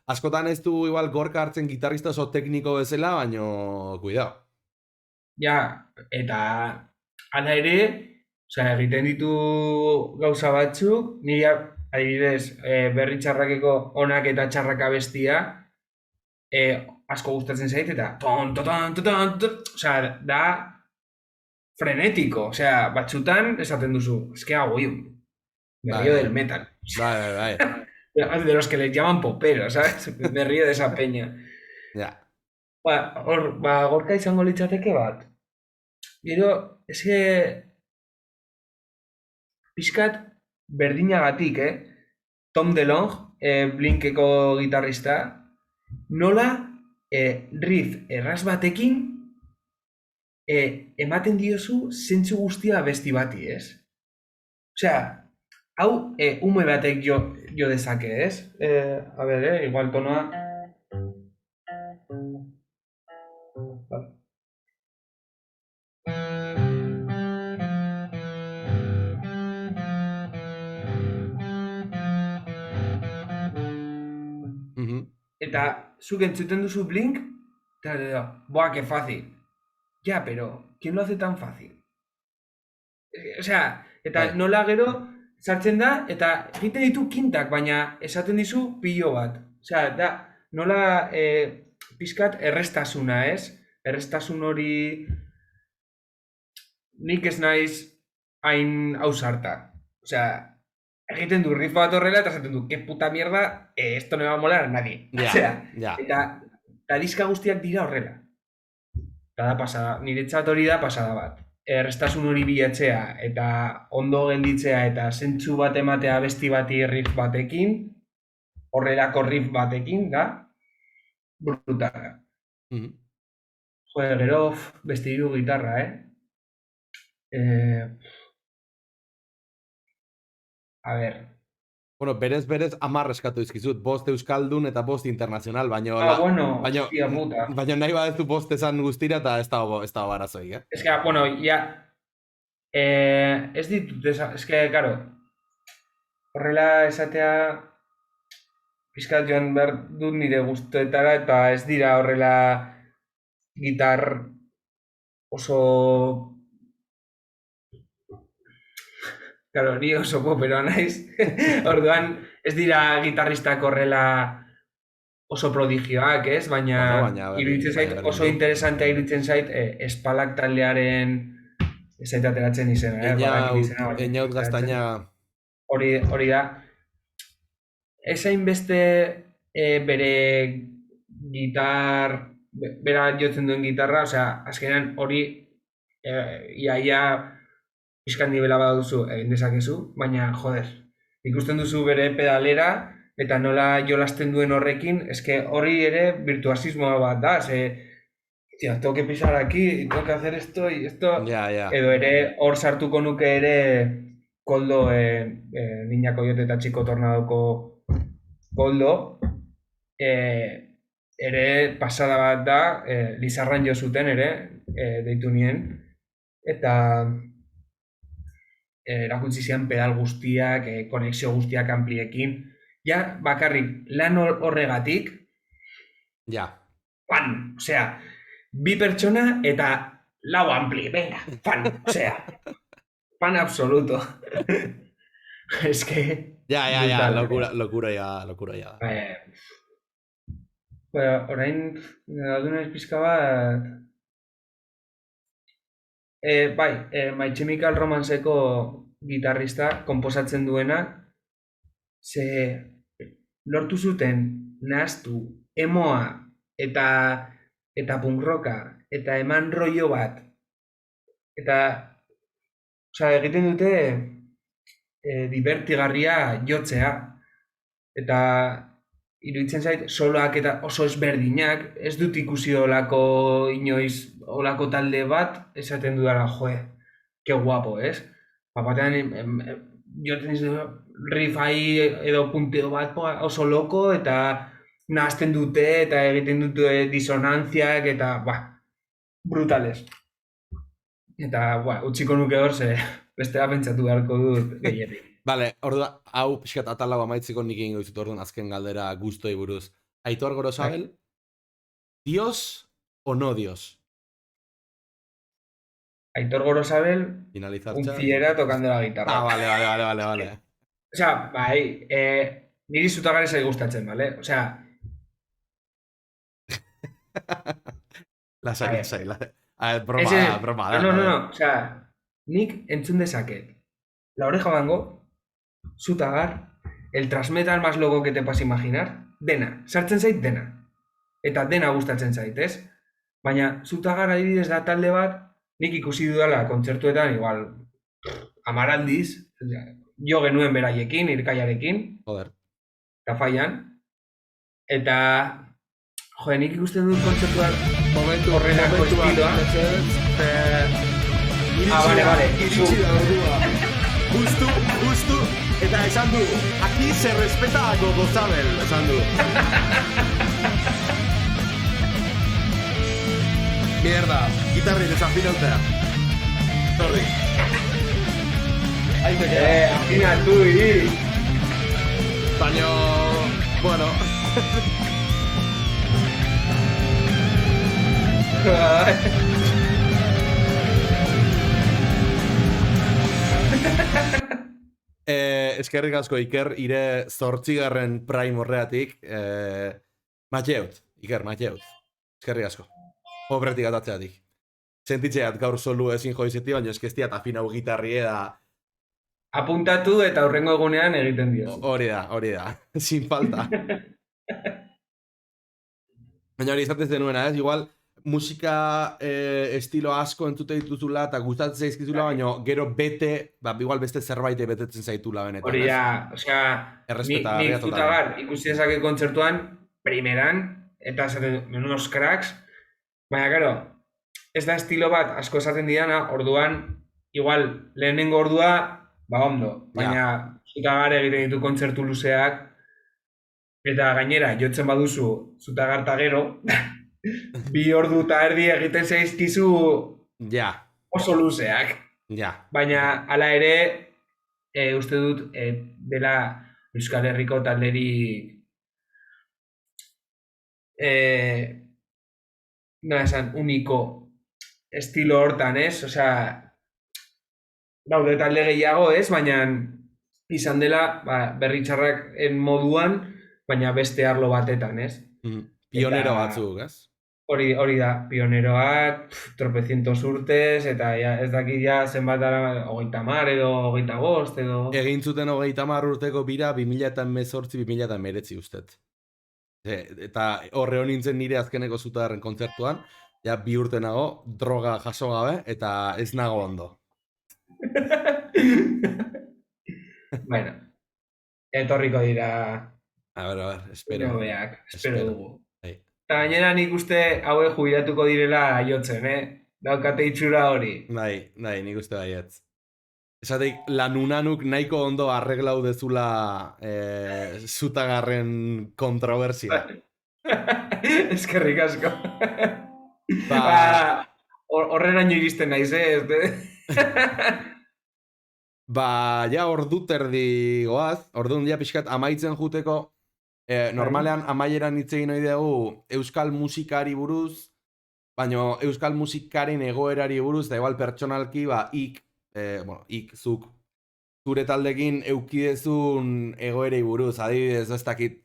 Askotan ez du igual Gorka hartzen gitarrista oso tekniko bezala, baina cuidao. Ja, eta hala ere, osea, egiten ditu gauza batzuk, niri adibidez, berri txarrakeko onak eta txarraka bestia, asko gustatzen zait, eta osea, da frenetiko, osea, batzutan esaten duzu, eske hago me río del metal. Bai. De los que les llaman popero, ¿sabes? Me río de esa peña. Ja. Gorka izango litzateke bat. Gero, pixkat berdinagatik, Tom DeLonge, Blinkeko gitarrista, nola riff erraz batekin ematen diozu zentzu guztia abesti bati, ez? Osea, hau ume batek jo dezake, ez? A ber, igual tonoa... Vale. Eta zuk entzuten duzu Blink, eta buah, que fácil. Ya, pero, ¿quién lo hace tan fácil? Osea, eta nola gero sartzen da, eta egiten ditu kintak, baina esaten dizu pilo bat. Osea, da, nola pizkat errestasuna, ez? Errestasun hori nik ez naiz hain ausarta. Osea, egiten du riff bat horrela eta esaten du, que puta mierda, esto no va a molar a nadie. Ja. Eta diska guztiak dira horrela. Eta da pasada, niretzat hori da pasada bat. Errestasun hori bilatzea eta ondo gelditzea eta zentzu bat ematea besti bati riff batekin, horrelako riff batekin, da, brutala. Joder, gero, beste hiru gitarra, A ber. Bueno, berez 10 eskatu izkizut, bost euskaldun eta bost internazional, baina... hostia puta. Baina nahi badezu bost esan guztira eta ez da barazoi, Ez que, bueno, ja... ez ditut, ez que, karo, horrela esatea pizkat joan behar dut nire guztuetara eta ez dira horrela gitar oso... Karo, ni oso poperoa naiz. Orduan, ez dira gitarristak horrela oso prodigioak, ez? Baina iruditzen zait, oso interesantea iruditzen zait, espalak taldearen ez zait ateratzen izena. Einaut gaztaina... Hori da. Ez hainbeste bere gitar, bera jotzen duen gitarra, osea, azkenean hori iaia pizkan nibela baduzu egin dezakezu, baina, joder, ikusten duzu bere pedalera, eta nola jolasten duen horrekin, eske hori ere virtuosismoa bat da, tengo que pisar aquí, tengo que hacer esto y esto, edo ere hor sartuko nuke ere Koldo, Niña Coyote eta Chico Tornadoko Koldo, ere pasada bat da, Lizarran jo zuten ere, deitu nien, eta erakutsi zian pedal guztiak, konexio guztiak ampliekin. Ja, bakarrik, lan horregatik, fan, osea, 2 pertsona eta 4 ampli, venga, fan, osea, fan absoluto. Es que... Ja, lokura ya. Orain, aldunez pizka bat... Bai, My Chemical Romanceko gitarrista, komposatzen duena, ze lortu zuten nahaztu emoa eta punk rocka eta eman rollo bat. Eta, osea, egiten dute divertigarria jotzea. Eta iruditzen zait, soloak eta oso ezberdinak, ez dut ikusi olako inoiz, olako talde bat, esaten dudala, joe, que guapo, ez? Batean, jotzen dizu riffai edo punteo bat oso loko, eta nahazten dute, eta egiten dute disonantziak, eta, brutales. Eta, utziko nuke hor, ze bestea pentsatu beharko dut gehiatik. Vale, orduan, hau pixkat atalau amaitzeko nik egingo dizut orduan azken galdera gustoi buruz. Aitor Gorosabel, Dios o no Dios? Aitor Gorosabel, un fiera tocando la guitarra. Vale. Osea, bai, niri Zutagarri zai gustatzen, bale? Osea... Lasai. Broma da. No, osea, nik entzun dezaket. La Oreja Van Zutagar, el transmetal más loco que te puedas imaginar, dena, sartzen zait dena. Eta dena gustatzen zait, ez? Baina Zutagar adibidez da talde bat, nik ikusi dudala kontzertuetan, igual, 10 aldiz, jo genuen beraiekin, Irkaiarekin, eta Faian, eta, nik ikusten dut kontzertuak, horrelako estiloa. Vale. Iritsi da ordua. Justu, eta esan du, aquí se respeta a Gogo Zabel, esan du. Mierda, gitarri desafinautea. Sorry. Afinatu, Baina, bueno. Eskerrik asko, Iker, ire 8. prime horreatik. Mateut, Iker, Mateut. Eskerrik asko. Pobretik atatzeatik. Sentitzeat gaur solu ezin joizetik, baina eskestiat afinau gitarri da. Apuntatu eta hurrengo egunean egiten dio. Hori da. Sin falta. Baina hori izaten zenuena, ez? Igual, musika estilo asko entzute dituzula eta gustatzen zaizkizula, baina gero bete, igual beste zerbait betetzen zaitula benetan. Hori da, osea, nik Zutagar ikusi dezake kontzertuan, primeran, eta esaten menudos cracks, baina, claro, ez da estilo bat asko esaten didana, orduan, igual, lehenengo ordua, ondo, baina Zutagar egiten ditu kontzertu luzeak, eta gainera, jotzen baduzu Zutagar eta gero, 2 ordu eta erdi egiten zaizkizu oso luzeak. Baina, hala ere, uste dut, dela Euskal Herriko talderik uniko estilo hortan, ez? Osea, daude talde gehiago, ez? Baina izan dela berri txarrak moduan, baina beste arlo batetan, ez? Pionero batzuk, ez? Hori da, pioneroak, tropecientos urtes, eta ez daki ja zenbat dara 30 edo 25 edo... Egin zuten 30 urteko bira 2018-2019 ustet. Eta horre nintzen nire azkeneko Zutagarren kontzertuan, ja 2 urte nago, droga jaso gabe, eta ez nago ondo. Bueno, etorriko dira... A ver, espero. Nobeak, espero dugu. Eta gainera nik uste haue jubilatuko direla aiotzen, Daukate itxura hori. Bai, nik uste baietz. Esateik, lanunanuk nahiko ondo arreglau dezula Zutagarren kontroversia. Eskerrik asko. Horreraino iristen naiz, ja ordu terdi goaz, orduan dia pixkat amaitzen juteko, normalean amaieran hitz egin ohi dugu euskal musikari buruz, baina euskal musikaren egoerari buruz, eta igual pertsonalki, ik zuk zure taldekin eukidezun egoerei buruz, adibidez, ez dakit,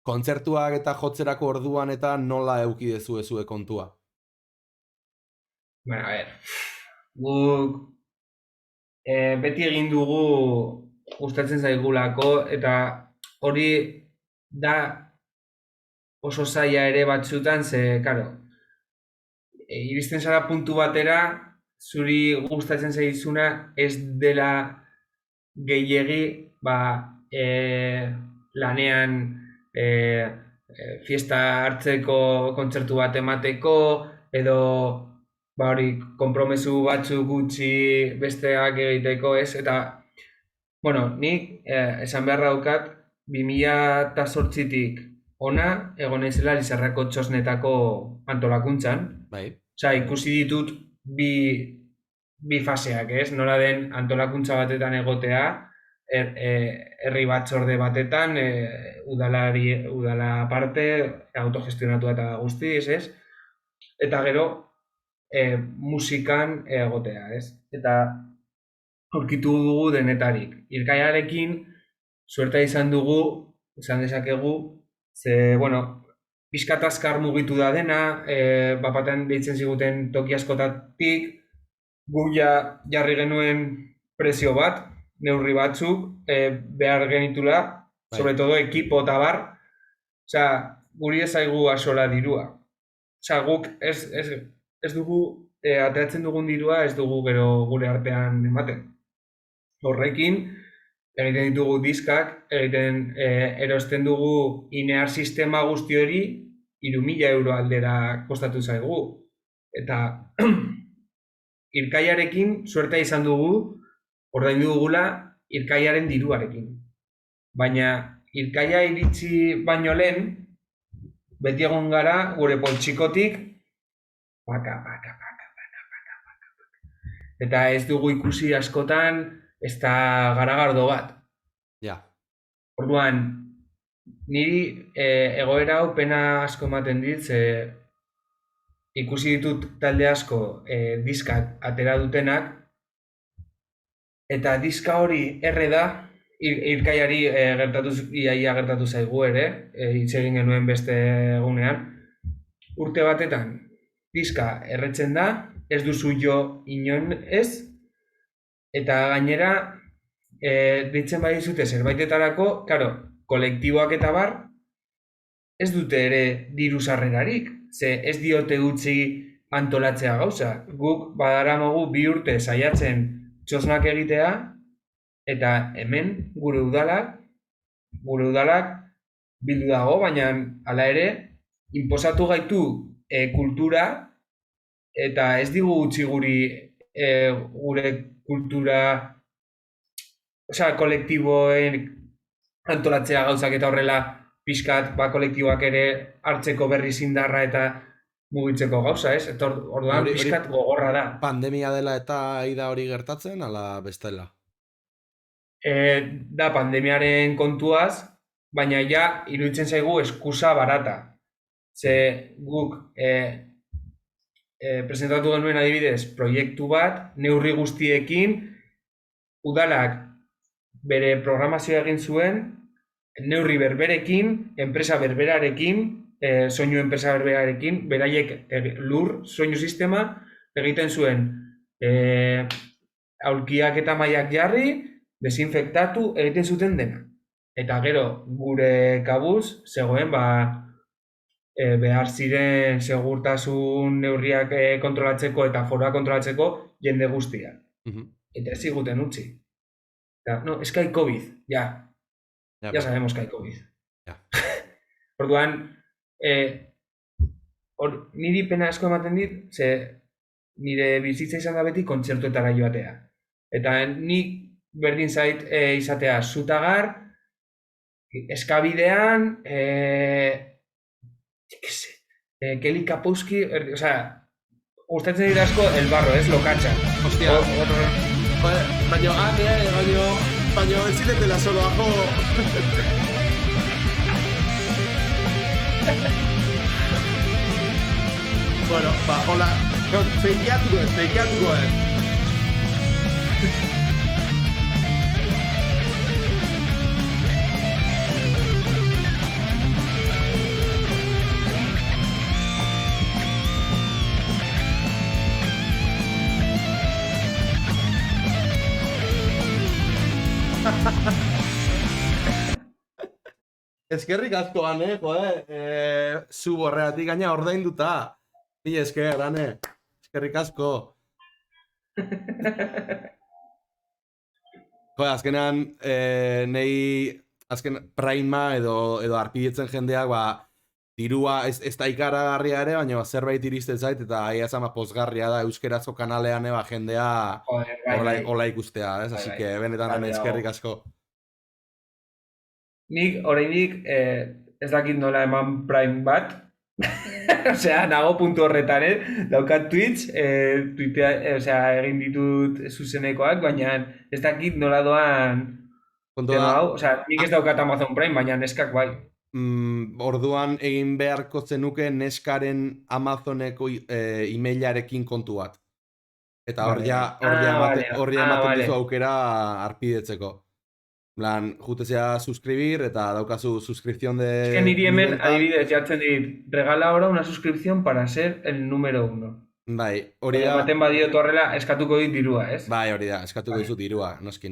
kontzertuak eta jotzerako orduan eta nola eukidezu ezue kontua? Bueno, a ver, guk beti egin dugu gustatzen zaigulako, eta hori da oso zaila ere batzutan, ze, karo, iristen zara puntu batera, zuri gustatzen zaizuna ez dela gehiegi, lanean fiesta hartzeko kontzertu bat emateko, edo hori, konpromesu batzuk gutxi besteak egiteko, ez? Eta, bueno, nik esan beharra daukat, 2008tik ona, egon naizela Lizarrako txosnetako antolakuntzan. Osea, ikusi ditut bi faseak, ez? Nola den antolakuntza batetan egotea, herri batzorde batetan, udala parte, autogestionatu eta guztiz, ez? Eta gero, musikan egotea, ez? Eta aurkitu dugu denetarik. Irkaiarekin, suerta izan dugu, izan dezakegu, ze, bueno, pixkat azkar mugitu da dena, bapatean deitzen ziguten toki askotatik, gu jarri genuen prezio bat, neurri batzuk, behar genitula, sobre todo ekipo eta bar, osea, guri ezaigu asola dirua. Osea, guk ez dugu, ateratzen dugun dirua, ez dugu gero gure artean ematen. Horrekin, egiten ditugu diskak, erosten dugu inear sistema guzti hori, €3.000 aldera kostatu zaigu. Eta irkaiarekin suertea izan dugu, ordaindu dugula irkaiaren diruarekin. Baina irkaia iritsi baino lehen, beti egon gara gure poltsikotik paka. Eta ez dugu ikusi askotan ez da garagardo bat. Ja. Orduan, niri egoera hau pena asko ematen dit, ze ikusi ditut talde asko diskak atera dutenak, eta diska hori erre da, irkaiari iaia gertatu zaigu ere, hitz egin genuen beste egunean, urte batetan diska erretzen da, ez duzu jo inon ez, eta gainera deitzen badizute zerbaitetarako, claro, kolektiboak eta bar, ez dute ere diru sarrerarik, ze ez diote utzi antolatzea gauza. Guk badaramagu 2 urte saiatzen txosnak egitea, eta hemen gure udalak bildu dago, baina hala ere, inposatu gaitu kultura, eta ez digu utzi gure kultura, kolektiboen antolatzea gauzak eta horrela pixkat, kolektiboak ere hartzeko berriz indarra eta mugitzeko gauza, ez? Eta orduan pixkat gogorra da. Pandemia dela eta ida hori gertatzen, ala bestela? Da pandemiaren kontuaz, baina ja iruditzen zaigu eskusa barata. Ze guk presentatu genuen adibidez proiektu bat, neurri guztiekin, udalak bere programazioa egin zuen, neurri berberekin, enpresa berberarekin, soinu enpresa berberarekin, beraiek lur, soinu sistema, egiten zuen aulkiak eta mailak jarri, desinfektatu, egiten zuten dena. Eta gero, gure kabuz, zegoen, behar ziren segurtasun neurriak kontrolatzeko eta foroa kontrolatzeko jende guztia. Eta ez ziguten utzi. No, es que hay COVID, ya sabemos que hay COVID. Orduan, niri pena asko ematen dit, ze nire bizitza izan da beti kontzertuetara joatea. Eta nik berdin zait izatea zutagar, eskabidean, Kelly Kapowski, gustatzen dira asko el barro, ez, lokatxa. Hostia, baina ez ziretela soloako. Bueno, hola, feikeatuko ez. Eskerrik asko, Ane, zu borreatik gaina ordainduta. Mila esker, Ane. Eskerrik asko. Azkenean, azken Prima edo arpidetzen jendeak, dirua ez da ikaragarria ere, baina zerbait iristen zait, eta aia zama pozgarria da euskerazko kanalean jendea hola ikustea, ez? Así que benetan, Ane, eskerrik asko. Nik oraindik ez dakit nola eman Prime bat, osea, nago puntu horretan, daukat Twitch, egin ditut zuzenekoak, baina ez dakit nola doan tema hau, nik ez daukat Amazon Prime, baina neskak bai. Orduan egin beharko zenuke neskaren Amazoneko emailarekin kontu bat. Eta hori ematen duzu aukera arpidetzeko. Plan, jutezea suscribir eta daukazu suscripción de... Es que niri hemen, adibidez, jartzen dit, regala ahora una suscripción para ser el número 1. Bai, hori da... Ematen badiot horrela, eskatuko dit dirua, ez? Bai, hori da, eskatuko dizu dirua, noski.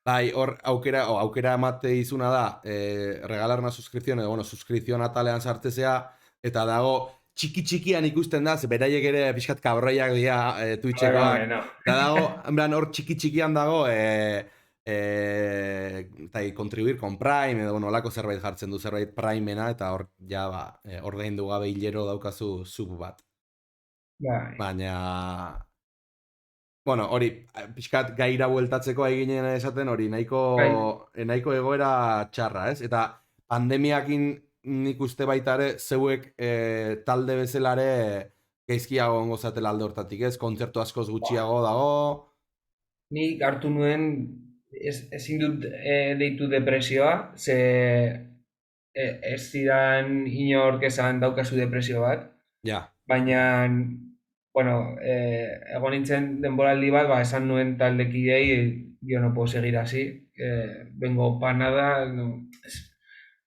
Bai, hor aukera emate izuna da, regalar una suscripción, edo, bueno, suscripción atalean sartzezea, eta dago txiki-txikian ikusten da, beraiek ere pixkat kabroiak dira Twitchekoak. Eta dago, hor txiki-txikian dago, eta contribuir con Prime edo nolako zerbait jartzen du zerbait Primena eta hor ja ordaindu gabe hilero daukazu sub bat. Bai. Baina bueno, hori pixkat gaira bueltatzeko eginen esaten hori Bai. nahiko egoera txarra, ez? Eta pandemiakin nik uste baita ere zeuek talde bezalare gaizkiago ongo zatela alde hortatik, ez? Kontzertu askoz gutxiago dago. Nik hartu nuen ezin dut deitu depresioa, ze ez zidan inork esan daukazu depresio bat, Ja, baina, bueno, egon nintzen denboraldi bat, esan nuen taldekidei, yo no puedo seguir así, vengo pa nada, no.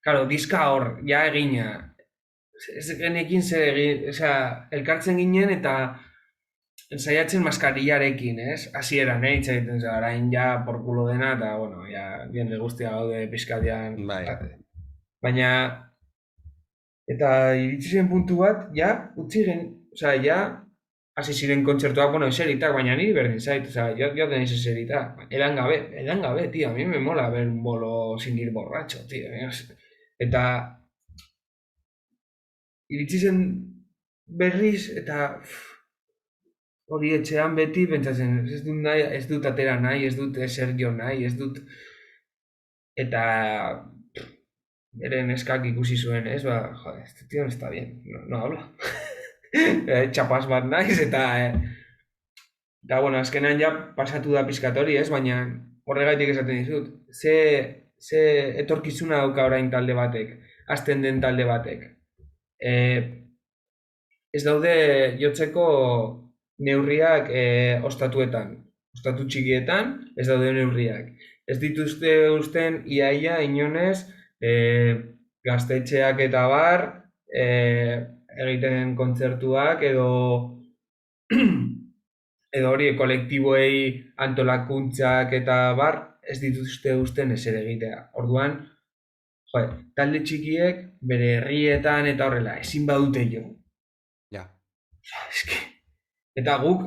Claro, diska hor, ja egina, ez genekin zer egin, elkartzen ginen eta ensaiatzen maskarillarekin, ez? Hasieran, hitz egiten zara, orain ja por culo dena, eta, bueno, ja, jende guztia gaude pizkatian. bai. Baina, eta iritsi zen puntu bat, ja, utzi gen, ja, hasi ziren kontzertuak, bueno, eseritak, baina niri berdin zait, yo tenéis eserita, edan gabe, tío, a mí me mola ver un bolo sin ir borracho, tío, eta iritsi zen berriz, eta hori etxean beti pentsatzen, ez dut atera nahi, ez dut eser jo nahi, ez dut, eta eren eskak ikusi zuen, ez, joder, este tío no está bien, no habla. Txapaz bat naiz, eta, bueno, azkenean ja pasatu da pizkatori, ez, baina horregaitik esaten dizut, ze etorkizuna dauka orain talde batek, hasten den talde batek. Ez daude jotzeko neurriak ostatuetan, ostatu txikietan, ez daude neurriak. Ez dituzte usten iaia inonez gaztetxeak eta bar, egiten kontzertuak edo hori kolektiboei antolakuntzak eta bar, ez dituzte usten ezer egitea. Orduan, talde txikiek bere herrietan eta horrela, ezin badute jo. Ja. Eske, eta guk,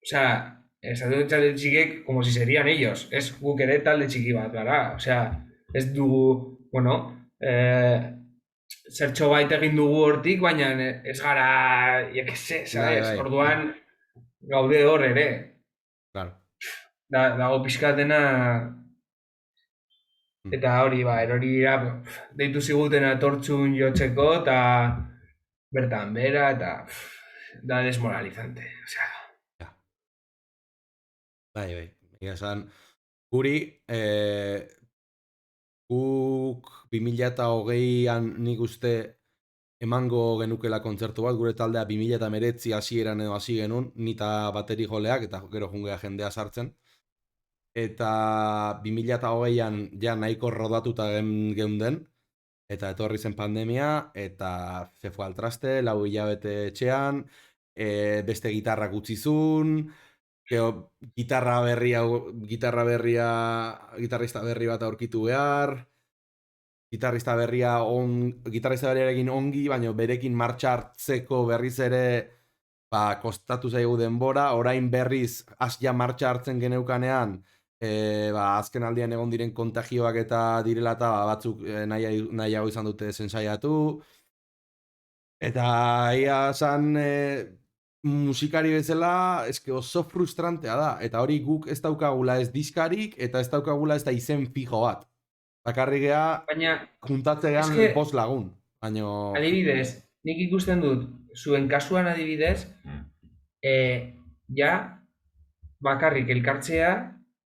esaten talde txikiek como si serían ellos, ez guk ere talde txiki bat gara, ez dugu, bueno, zertxo bait egin dugu hortik, baina ez gara, jakese, sabes, Bai. orduan gaude hor ere. Claro. Dago pixkatena, eta hori, erori dira, deitu ziguten atortzun jotzeko, eta bertan bera, eta da desmoralizante, Ja. Bai. Egia esan, guri, guk 2020an nik uste emango genukela kontzertu bat, gure taldea 2019 hasieran edo hasi genuen, nita bateri joleak, eta gero jungea jendea sartzen. Eta 2020an ja nahiko rodatuta geunden, eta etorri zen pandemia, eta se fue al traste, 4 hilabete etxean, beste gitarrak utzizun, gitarrista berri bat aurkitu behar, gitarrista berriarekin ongi, baina berekin martxa hartzeko berriz ere kostatu zaigu denbora, orain berriz ja martxa hartzen geneukanean, azken aldian egon diren kontagioak eta direla eta batzuk nahiago izan dute ensaiatu. Eta ia esan musikari bezala eske oso frustrantea da. Eta hori guk ez daukagula ez diskarik eta ez daukagula ez da izen fijo bat. Bakarrik gea juntatzean 5 lagun. Baina... Adibidez, nik ikusten dut, zuen kasuan adibidez, ja bakarrik elkartzea,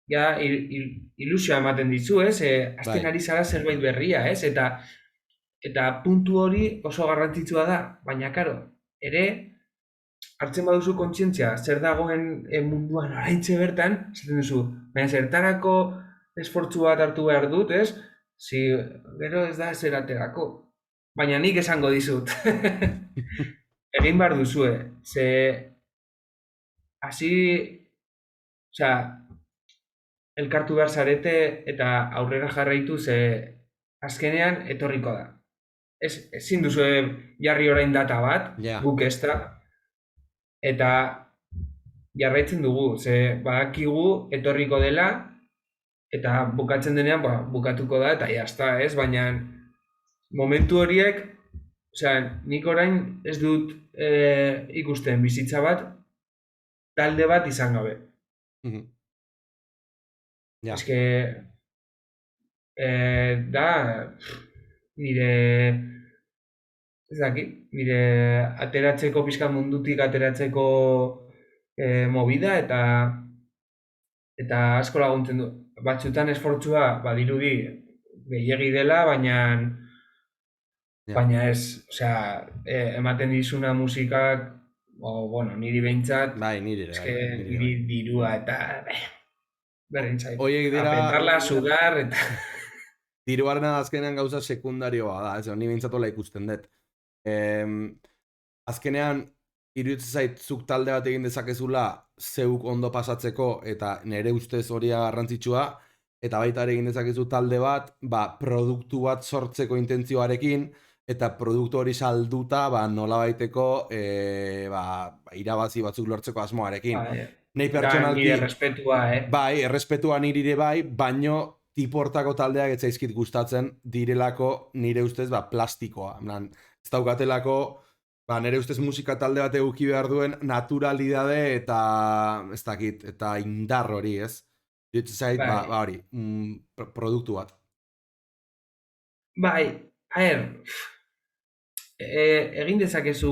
ja ilusioa ematen dizu, ez? Azten ari zara zerbait berria, ez? Eta puntu hori oso garrantzitsua da, baina karo, ere, hartzen baduzu kontzientzia, zer dagoen munduan oraintxe bertan, zaten duzu, baina zertarako esfortzu bat hartu behar dut, ez? Gero ez da ezer aterako. Baina nik esango dizut. Egin behar duzue, ze hasi, elkartu behar zarete eta aurrera jarraitu ze azkenean etorriko da. Ezin duzue jarri orain data bat, guk ez da, eta jarraitzen dugu, ze badakigu etorriko dela, eta bukatzen denean, bukatuko da, eta jazta, ez? Baina momentu horiek, osea, nik orain ez dut ikusten bizitza bat, talde bat izan gabe. Mhm. Ja. Eske, da, nire, ez dakit, nire ateratzeko pixka mundutik ateratzeko movida eta asko laguntzen du. Batzutan esfortzua badirudi gehiegi dela, Ja. baina ez, osea, ematen dizuna musikak, bueno, niri behintzat, Bai, nire bai, eske nire niri bai. dirua eta berdin zait. Hoiek A dira petarla, sudar, eta... diruarena azkenean gauza sekundarioa da, ez ni behintzatola ikusten dut. Azkenean, iruditzen zait zuk talde bat egin dezakezula zeuk ondo pasatzeko eta nire ustez hori garrantzitsua, eta baita ere egin dezakezu talde bat, produktu bat sortzeko intentzioarekin, eta produktu hori salduta nolabaiteko irabazi batzuk lortzeko asmoarekin. Bai, Nei da pertsonalki, nire respetua, bai, errespetua nire bai, baino tiportako taldeak ez zaizkit gustatzen direlako nire ustez plastikoa. Ez daukatelako, nire ustez musika talde bat eduki behar duen naturalidade eta ez dakit, eta indar hori, ez? Ditzen zait, bai. hori, produktu bat. Bai, egin dezakezu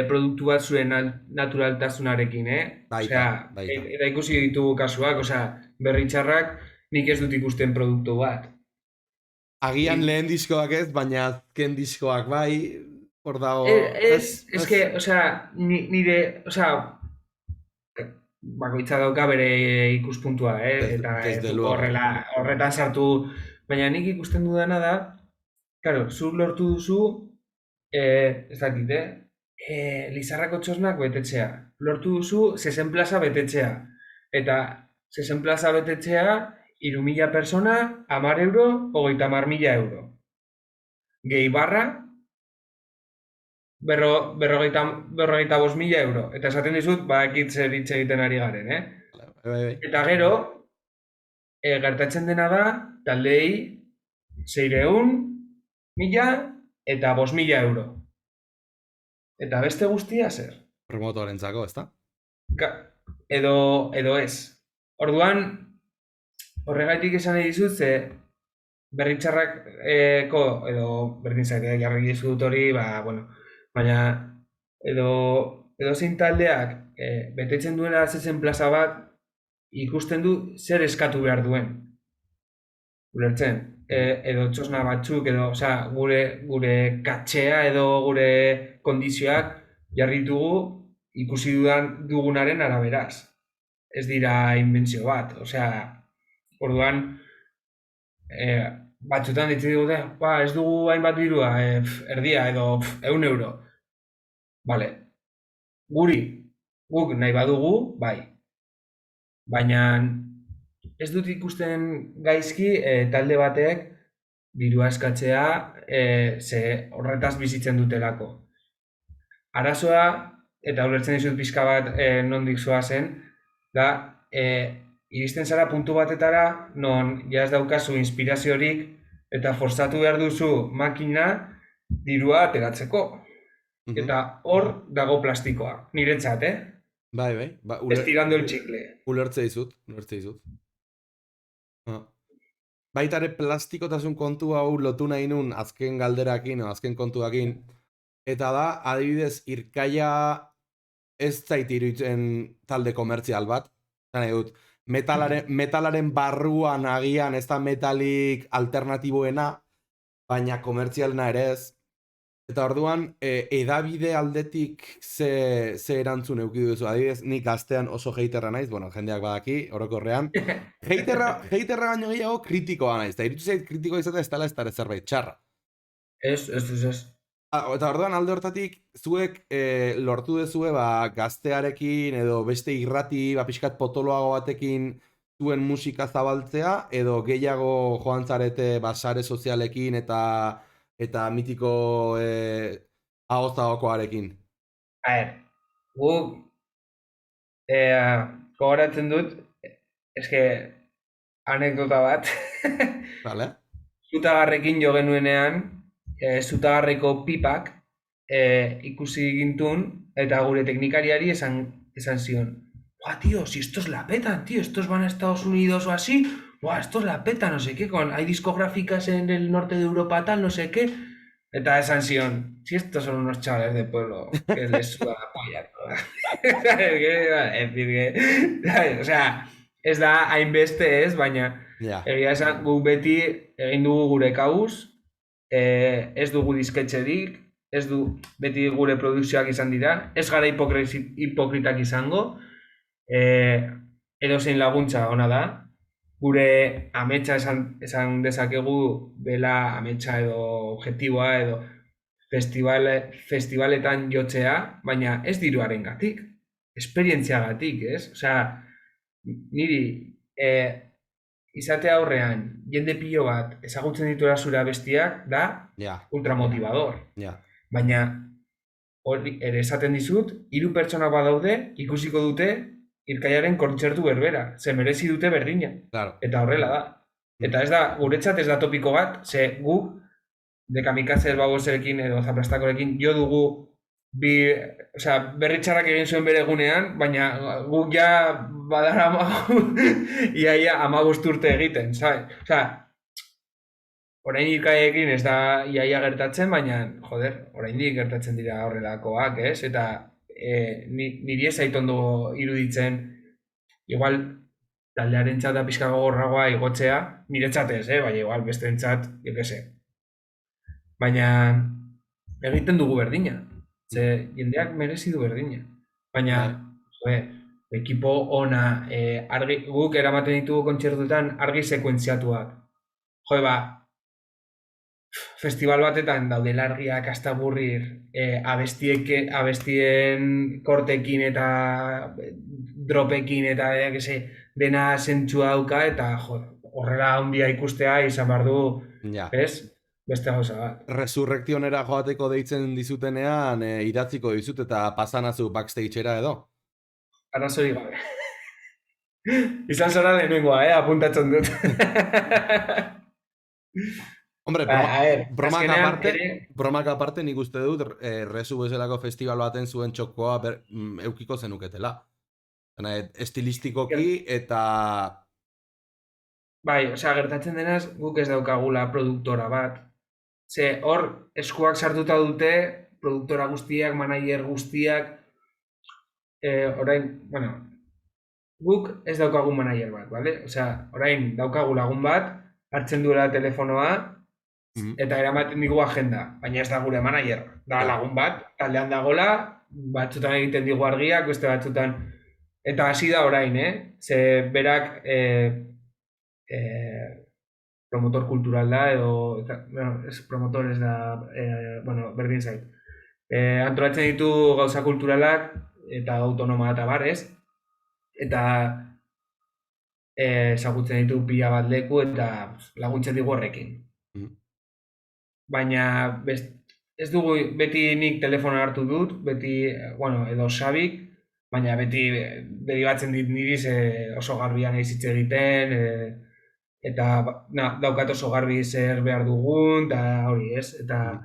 produktu bat zuen naturaltasunarekin, Baita, baita. Eta ikusi ditugu kasuak, berritxarrak nik ez dut ikusten produktu bat. Agian lehen diskoak ez, baina azken diskoak bai, hor dago... Nire, bakoitza dauka bere ikuspuntua, eta Desde ez luego. horretan sartu, baina nik ikusten dudana da, claro, zuk lortu duzu, ez dakit, Lizarrako txosnak betetzea. Lortu duzu 60 plaza betetzea. Eta 60 plaza betetzea, 3.000 persona, 10 euro, 30.000 euro. Gehi barra, berrogeita 5.000 euro. Eta esaten dizut, ekit zer hitz egiten ari garen, Bai. Eta gero, gertatzen dena da, taldei 600.000 eta 5.000 euro. Eta beste guztia zer? Promotorentzako, ezta? Edo ez. Orduan, horregaitik esan nahi dizut, ze berritxarrako, edo berdin zaite jarri dizut hori, baina edo zein taldeak betetzen duela zezen plaza bat, ikusten du zer eskatu behar duen. Ulertzen, edo txosna batzuk, edo, gure katxea edo gure kondizioak jarri ditugu ikusi dugunaren araberaz. Ez dira inbentzio bat, orduan, batzutan ditzi dugu, ez dugu hainbat dirua, erdia edo 100 euro. Vale, guk nahi badugu, bai. Baina ez dut ikusten gaizki talde batek dirua eskatzea ze horretaz bizitzen dutelako. Arazoa, eta ulertzen dizut pixka bat nondik zoazen, da iristen zara puntu batetara non ja ez daukazu inspiraziorik eta forzatu behar duzu makina dirua ateratzeko. Eta hor dago plastikoa, niretzat, Bai. Estirando el chicle. Ulertze dizut. Baita ere plastikotasun kontu hau lotu nahi nun azken galderakin, azken kontuakin, eta da, adibidez, Irkaia ez zait iruditzen talde komertzial bat, zan dut, metalaren barruan agian ez da metalik alternatiboena, baina komertzialena ere ez. Eta orduan, edabide aldetik ze erantzun euki duzu. Adibidez, nik gaztean oso heiterra naiz, jendeak badaki, orokorrean. Heiterra baino gehiago kritikoa naiz. Eta irutu zait kritikoa izatea ez dela ez dara zerbait txarra. Ez. Eta orduan alde hortatik, zuek lortu dezue gaztearekin edo beste irrati pixkat potoloago batekin zuen musika zabaltzea, edo gehiago joan zarete sare sozialekin eta mitiko ahotzagokoarekin. Guk gogoratzen dut, anekdota bat. Vale? Zutagarrekin jo genuenean, zutagarreko pipak ikusi gintun, eta gure teknikariari esan zion, ¡buah, tío, si estos la petan, tío, estos van a Estados Unidos o así, ¡buah, estos la petan, no sé qué, hay discográficas en el norte de Europa tal, no sé qué! Eta esan zion, si estos son unos chavales de pueblo, que les suda la polla, es decir, o sea, ez da hainbeste ez, baina Ja. egia esan guk beti egin dugu gure kabuz, ez dugu disketxerik, ez du beti gure produkzioak izan dira, ez gara hipokritak izango, edozein laguntza ona da, gure ametsa esan dezakegu dela ametsa edo objektiboa edo festivaletan jotzea, baina ez diruarengatik, esperientziagatik, ez? Osea, niri izate aurrean jende pilo bat ezagutzen dituela zure abestiak da Ja. ultramotivador. Ja. Baina hori ere esaten dizut, 3 pertsona badaude ikusiko dute Irkaiaren kontzertu berbera, ze merezi dute berdina. Claro. Eta horrela da. Eta ez da, guretzat ez da topiko bat, ze guk de kamikazes baboserekin edo zaplastakorekin jo dugu berri txarrak egin zuen bere egunean, baina guk ja badara iaia 15 urte egiten, sabe? Orain Irkaiekin ez da iaia gertatzen, baina, joder, oraindik gertatzen dira horrelakoak, ez? Eta niri ez zait ondo iruditzen, igual taldearen txata pixka gogorragoa igotzea, niretzat ez, baina igual bestentzat, jo que se. Baina egiten dugu berdina, ze jendeak merezi du berdina. Baina, ekipo ona, guk eramaten ditugu kontzertuetan argi sekuentziatuak. Festival batetan daude largiak hasta aburrir, abestien kortekin eta dropekin eta dena zentzua dauka eta horrela handia ikustea izan behar du, ez? Beste gauza bat. Resurrektionera joateko deitzen dizutenean idatziko dizut eta pasanazu backstageera edo? Arazori gabe. Izan zara lehenengoa, apuntatzen dut. Hombre, bromak aparte nik uste dut Resu bezalako festival baten zuen txokoa eukiko zenuketela. Estilistikoki eta... Bai, gertatzen denaz guk ez daukagula produktora bat. Ze hor eskuak sartuta dute produktora guztiak, manager guztiak, orain, guk ez daukagun manager bat, bale? Orain daukagu lagun bat, hartzen duela telefonoa, eta eramaten digu agenda, baina ez da gure manager, da lagun bat, taldean dagola, batzutan egiten digu argiak, beste batzutan, eta hasi da orain, ze berak promotor kultural da, edo, ez promotor ez da, berdin zait. Antolatzen ditu gauza kulturalak, eta autonoma eta barez, eta ezagutzen ditu pila bat leku, eta laguntzen digu horrekin. Baina ez dugu beti nik telefona hartu dut, beti, edo Xabik, baina beti deribatzen dit niriz oso garbian hitz egiten, eta daukat oso garbi zer behar dugun, eta hori ez, eta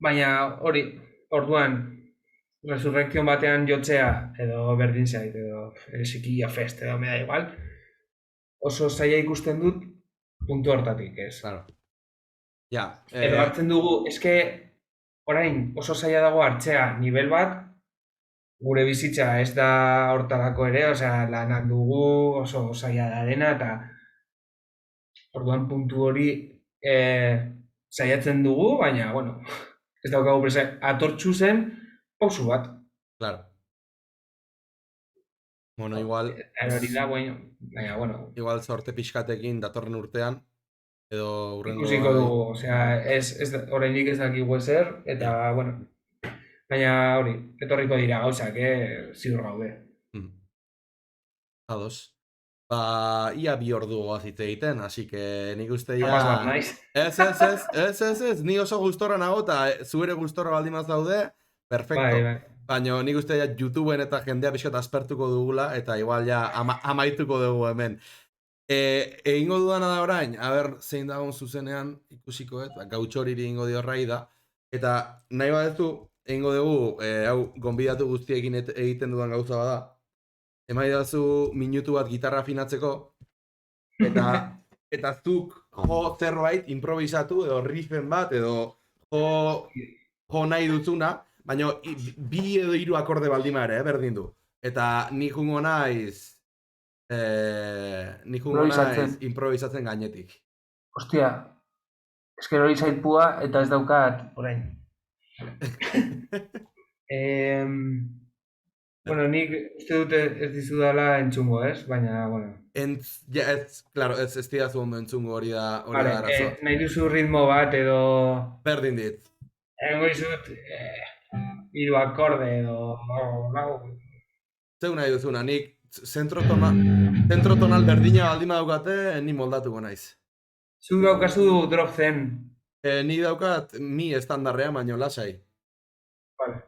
baina hori, orduan, Resurrektion batean jotzea, edo berdin zait, edo Sikilla Fest, edo me da igual, oso zaila ikusten dut puntu hortatik, ez? Edo hartzen dugu, eske orain oso zaila dago hartzea nivel bat, gure bizitza ez da hortarako ere, lanak dugu, oso zaila da dena, eta orduan puntu hori saiatzen dugu, baina, ez daukagu presa, atortxu zen pausu bat. Claro. Igual... Hori da, baina, Igual zorte pixkatekin datorren urtean, edo urrengo... Ikusiko dugu, oraindik ez dakigu ezer, eta, baina hori, etorriko dira gauzak, ziur gaude. Ados. Ia 2 ordu goazite egiten, así que nik uste ja... Kapaz bat naiz. Ez, ni oso gustora nago, eta zuere gustora baldimaz daude, perfecto. Bai. Baina nik uste ja YouTubeen eta jendea pixkat aspertuko dugula, eta igual ja amaituko dugu hemen. Egingo dudana da orain, zein dagoen zuzenean ikusiko, gautxoriri egingo dio raida, eta nahi badezu, egingo dugu, hau, gonbidatu guztiekin egiten dudan gauza bada, emaidazu minutu bat gitarra afinatzeko, eta zuk jo zerbait improvisatu, edo riffen bat, edo jo nahi duzuna, baina bi edo hiru akorde baldima ere, berdin du. Eta ni jungo naiz, improvisatzen gainetik. Ostia, esker hori zaitpua eta ez daukat orain. Bueno, nik uste dute ez dizudala entzungo, ez? Baina, bueno. Ez didazu ondo entzungo hori da arazoa. Nahi duzu ritmo bat edo... Berdin dit. Egongo dizut, hiru akorde edo... Zeu nahi duzuna, nik zentro tonal berdina baldima daukate, ni moldatuko naiz. Zuk daukazu drop zen. Ni daukat mi estandarrea, baino lasai. Vale.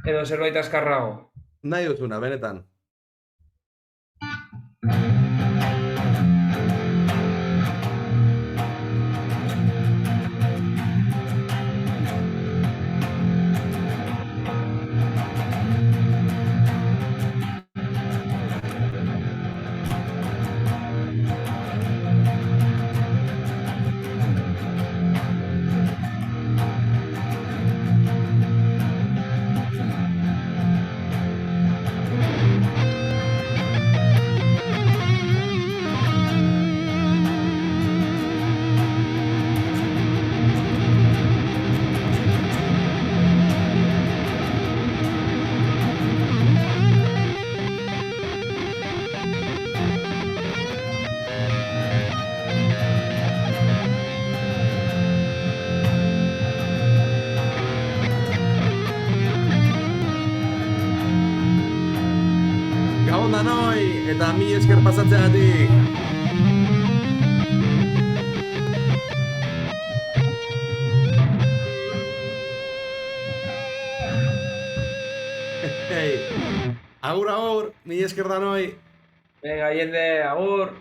Edo zerbait azkarrago. Nahi duzuna, benetan. Gabon danoi, eta mi esker pasatzeagatik. Agur, mi esker danoi. Venga, jende, agur.